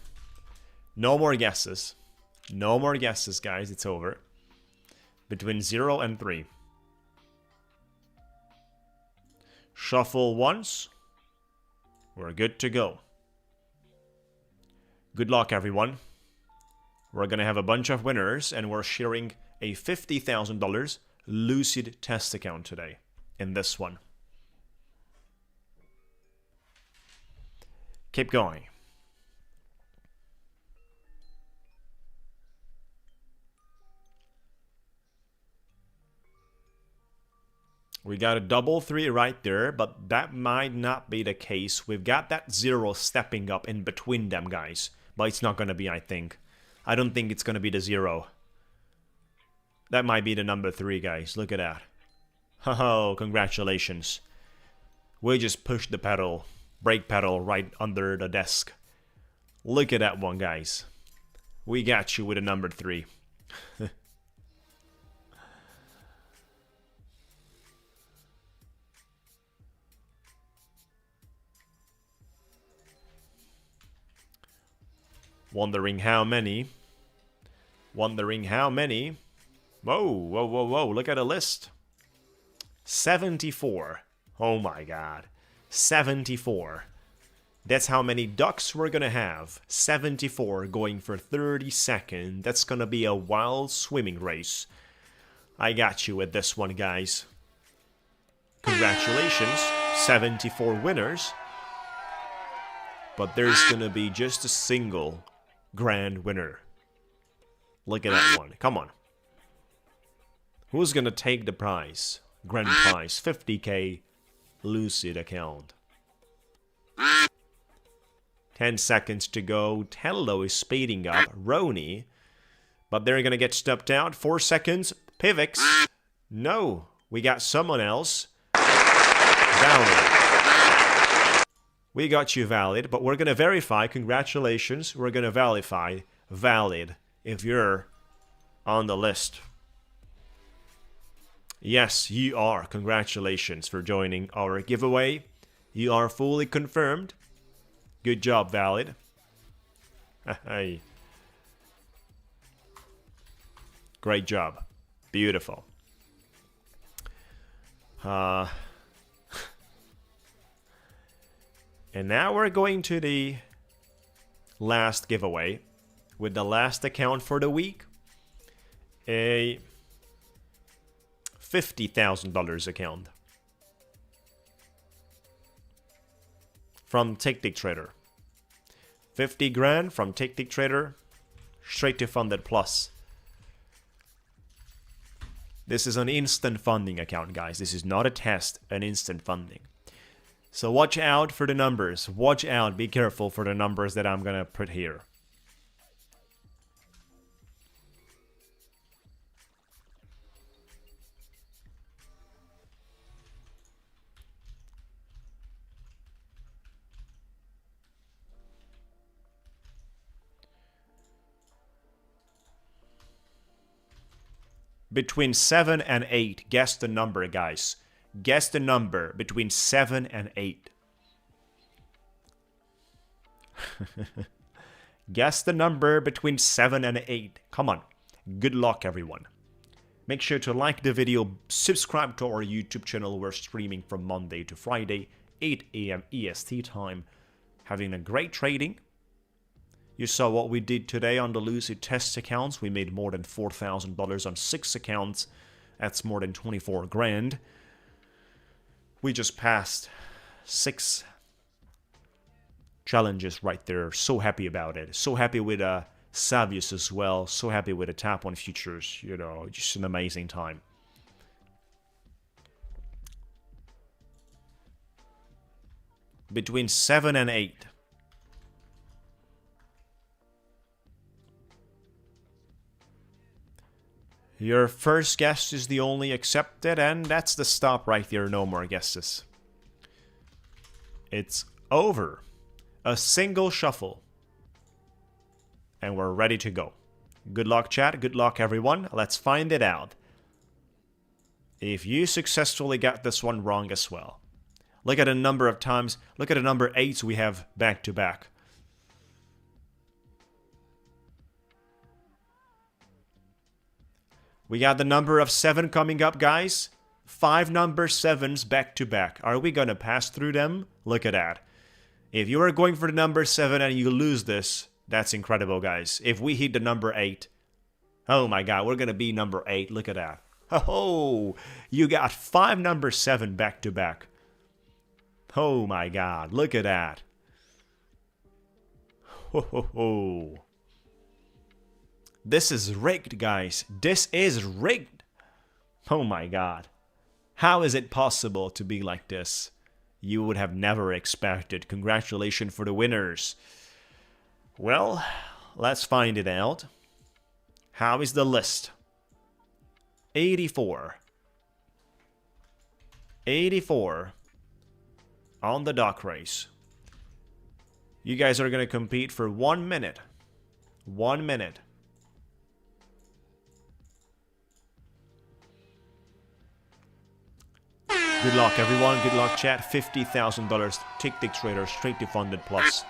No more guesses. No more guesses, guys. It's over. Between 0 and 3. Shuffle once. We're good to go. Good luck, everyone. We're going to have a bunch of winners, and we're sharing a $50,000 Lucid test account today in this one. Keep going. We got a double 3 right there, but that might not be the case. We've got that 0 stepping up in between them, guys. But it's not going to be, I think. I don't think it's going to be the 0. That might be the number 3, guys. Look at that. Oh, congratulations. We just pushed the pedal, brake pedal, right under the desk. Look at that one, guys. We got you with a number 3. Wondering how many. Wondering how many. Whoa, whoa, whoa, whoa. Look at the list. 74. Oh my god. 74. That's how many ducks we're gonna have. 74 going for 30 seconds. That's gonna be a wild swimming race. I got you with this one, guys. Congratulations. 74 winners. But there's gonna be just a single grand winner. Look at that one. Come on. Who's gonna take the prize? Grand prize. 50k Lucid account. 10 seconds to go. Tello is speeding up. Roni. But they're gonna get stepped out. 4 seconds. Pivx. No. We got someone else. Valid. We got you valid, but we're gonna verify. Congratulations. We're gonna verify valid if you're on the list. Yes, you are. Congratulations for joining our giveaway. You are fully confirmed. Good job, valid. Hey. Great job. Beautiful. And now we're going to the last giveaway with the last account for the week. A $50,000 account from Ticktick Trader. 50 grand from Ticktick Trader straight to Funded Plus. This is an instant funding account, guys. This is not a test, an instant funding. So watch out for the numbers. Watch out, be careful for the numbers that I'm gonna put here. Between 7 and 8. Guess the number, guys. Guess the number between 7 and 8. Guess the number between 7 and 8. Come on. Good luck, everyone. Make sure to like the video, subscribe to our YouTube channel. We're streaming from Monday to Friday, 8 AM EST time. Having a great trading. You saw what we did today on the Lucid test accounts. We made more than $4,000 on 6 accounts. That's more than 24 grand. We just passed 6 challenges right there. So happy about it. So happy with Savius as well. So happy with the tap on futures. You know, just an amazing time. Between 7 and 8. Your first guess is the only accepted, and that's the stop right there. No more guesses. It's over. A single shuffle. And we're ready to go. Good luck, chat. Good luck, everyone. Let's find it out. If you successfully got this one wrong as well. Look at the number of times. Look at the number 8s we have back to back. We got the number of 7 coming up, guys. 5 number 7s back to back. Are we gonna pass through them? Look at that. If you are going for the number 7 and you lose this, that's incredible, guys. If we hit the number 8, oh my god, we're gonna be number 8. Look at that. Oh, you got 5 number 7 back to back. Oh my god, look at that. Ho ho ho. This is rigged, guys. This is rigged. Oh my god. How is it possible to be like this? You would have never expected. Congratulations for the winners. Well, let's find it out. How is the list? 84. 84 on the dock race. You guys are going to compete for 1 minute. 1 minute. Good luck, everyone. Good luck, chat. $50,000 Ticktick Trader straight to Funded Plus.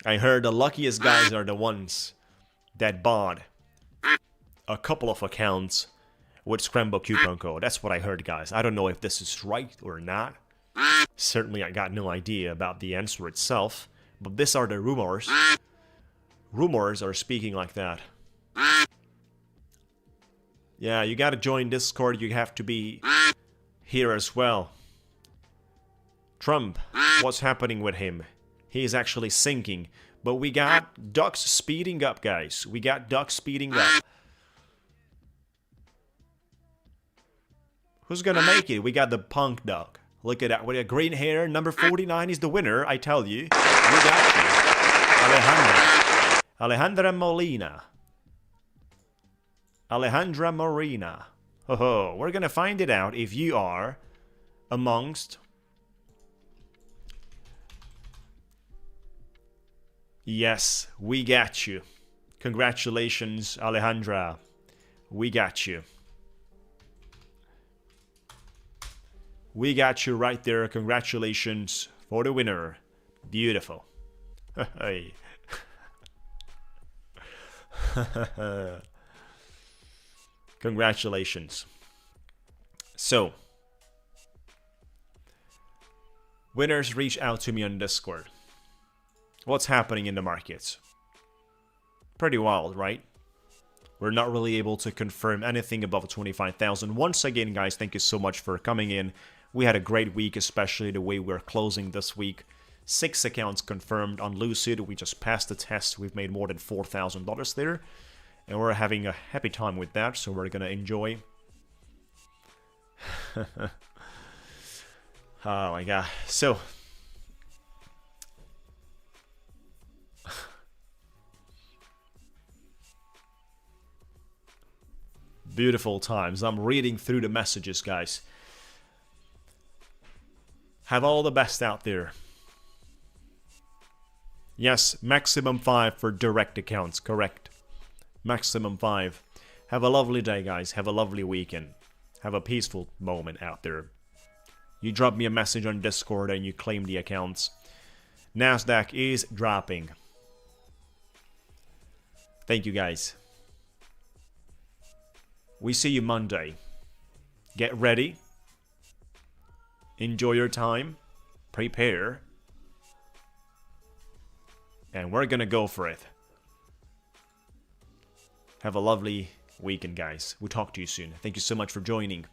I heard the luckiest guys are the ones that bought a couple of accounts with Scramble coupon code. That's what I heard, guys. I don't know if this is right or not. Certainly, I got no idea about the answer itself. But these are the rumors. Rumors are speaking like that. Yeah, you gotta join Discord. You have to be here as well. Trump, what's happening with him? He is actually sinking. But we got ducks speeding up, guys. We got ducks speeding up. Who's gonna make it? We got the punk duck. Look at that. With a green hair, number 49 is the winner, I tell you. We got you. Alejandra Molina. Alejandra Morena. Ho, we're gonna find it out if you are amongst... Yes, we got you. Congratulations, Alejandra. We got you. We got you right there. Congratulations for the winner. Beautiful. Hey. Congratulations. So, winners, reach out to me on Discord. What's happening in the markets? Pretty wild, right? We're not really able to confirm anything above 25,000. Once again, guys, thank you so much for coming in. We had a great week, especially the way we're closing this week. 6 accounts confirmed on Lucid. We just passed the test. We've made more than $4,000 there. And we're having a happy time with that, so we're gonna enjoy. Oh my god. So... Beautiful times. I'm reading through the messages, guys. Have all the best out there. Yes, maximum 5 for direct accounts. Correct. Maximum 5. Have a lovely day, guys. Have a lovely weekend. Have a peaceful moment out there. You drop me a message on Discord and you claim the accounts. Nasdaq is dropping. Thank you, guys. We see you Monday. Get ready. Enjoy your time. Prepare. And we're gonna go for it. Have a lovely weekend, guys. We'll talk to you soon. Thank you so much for joining.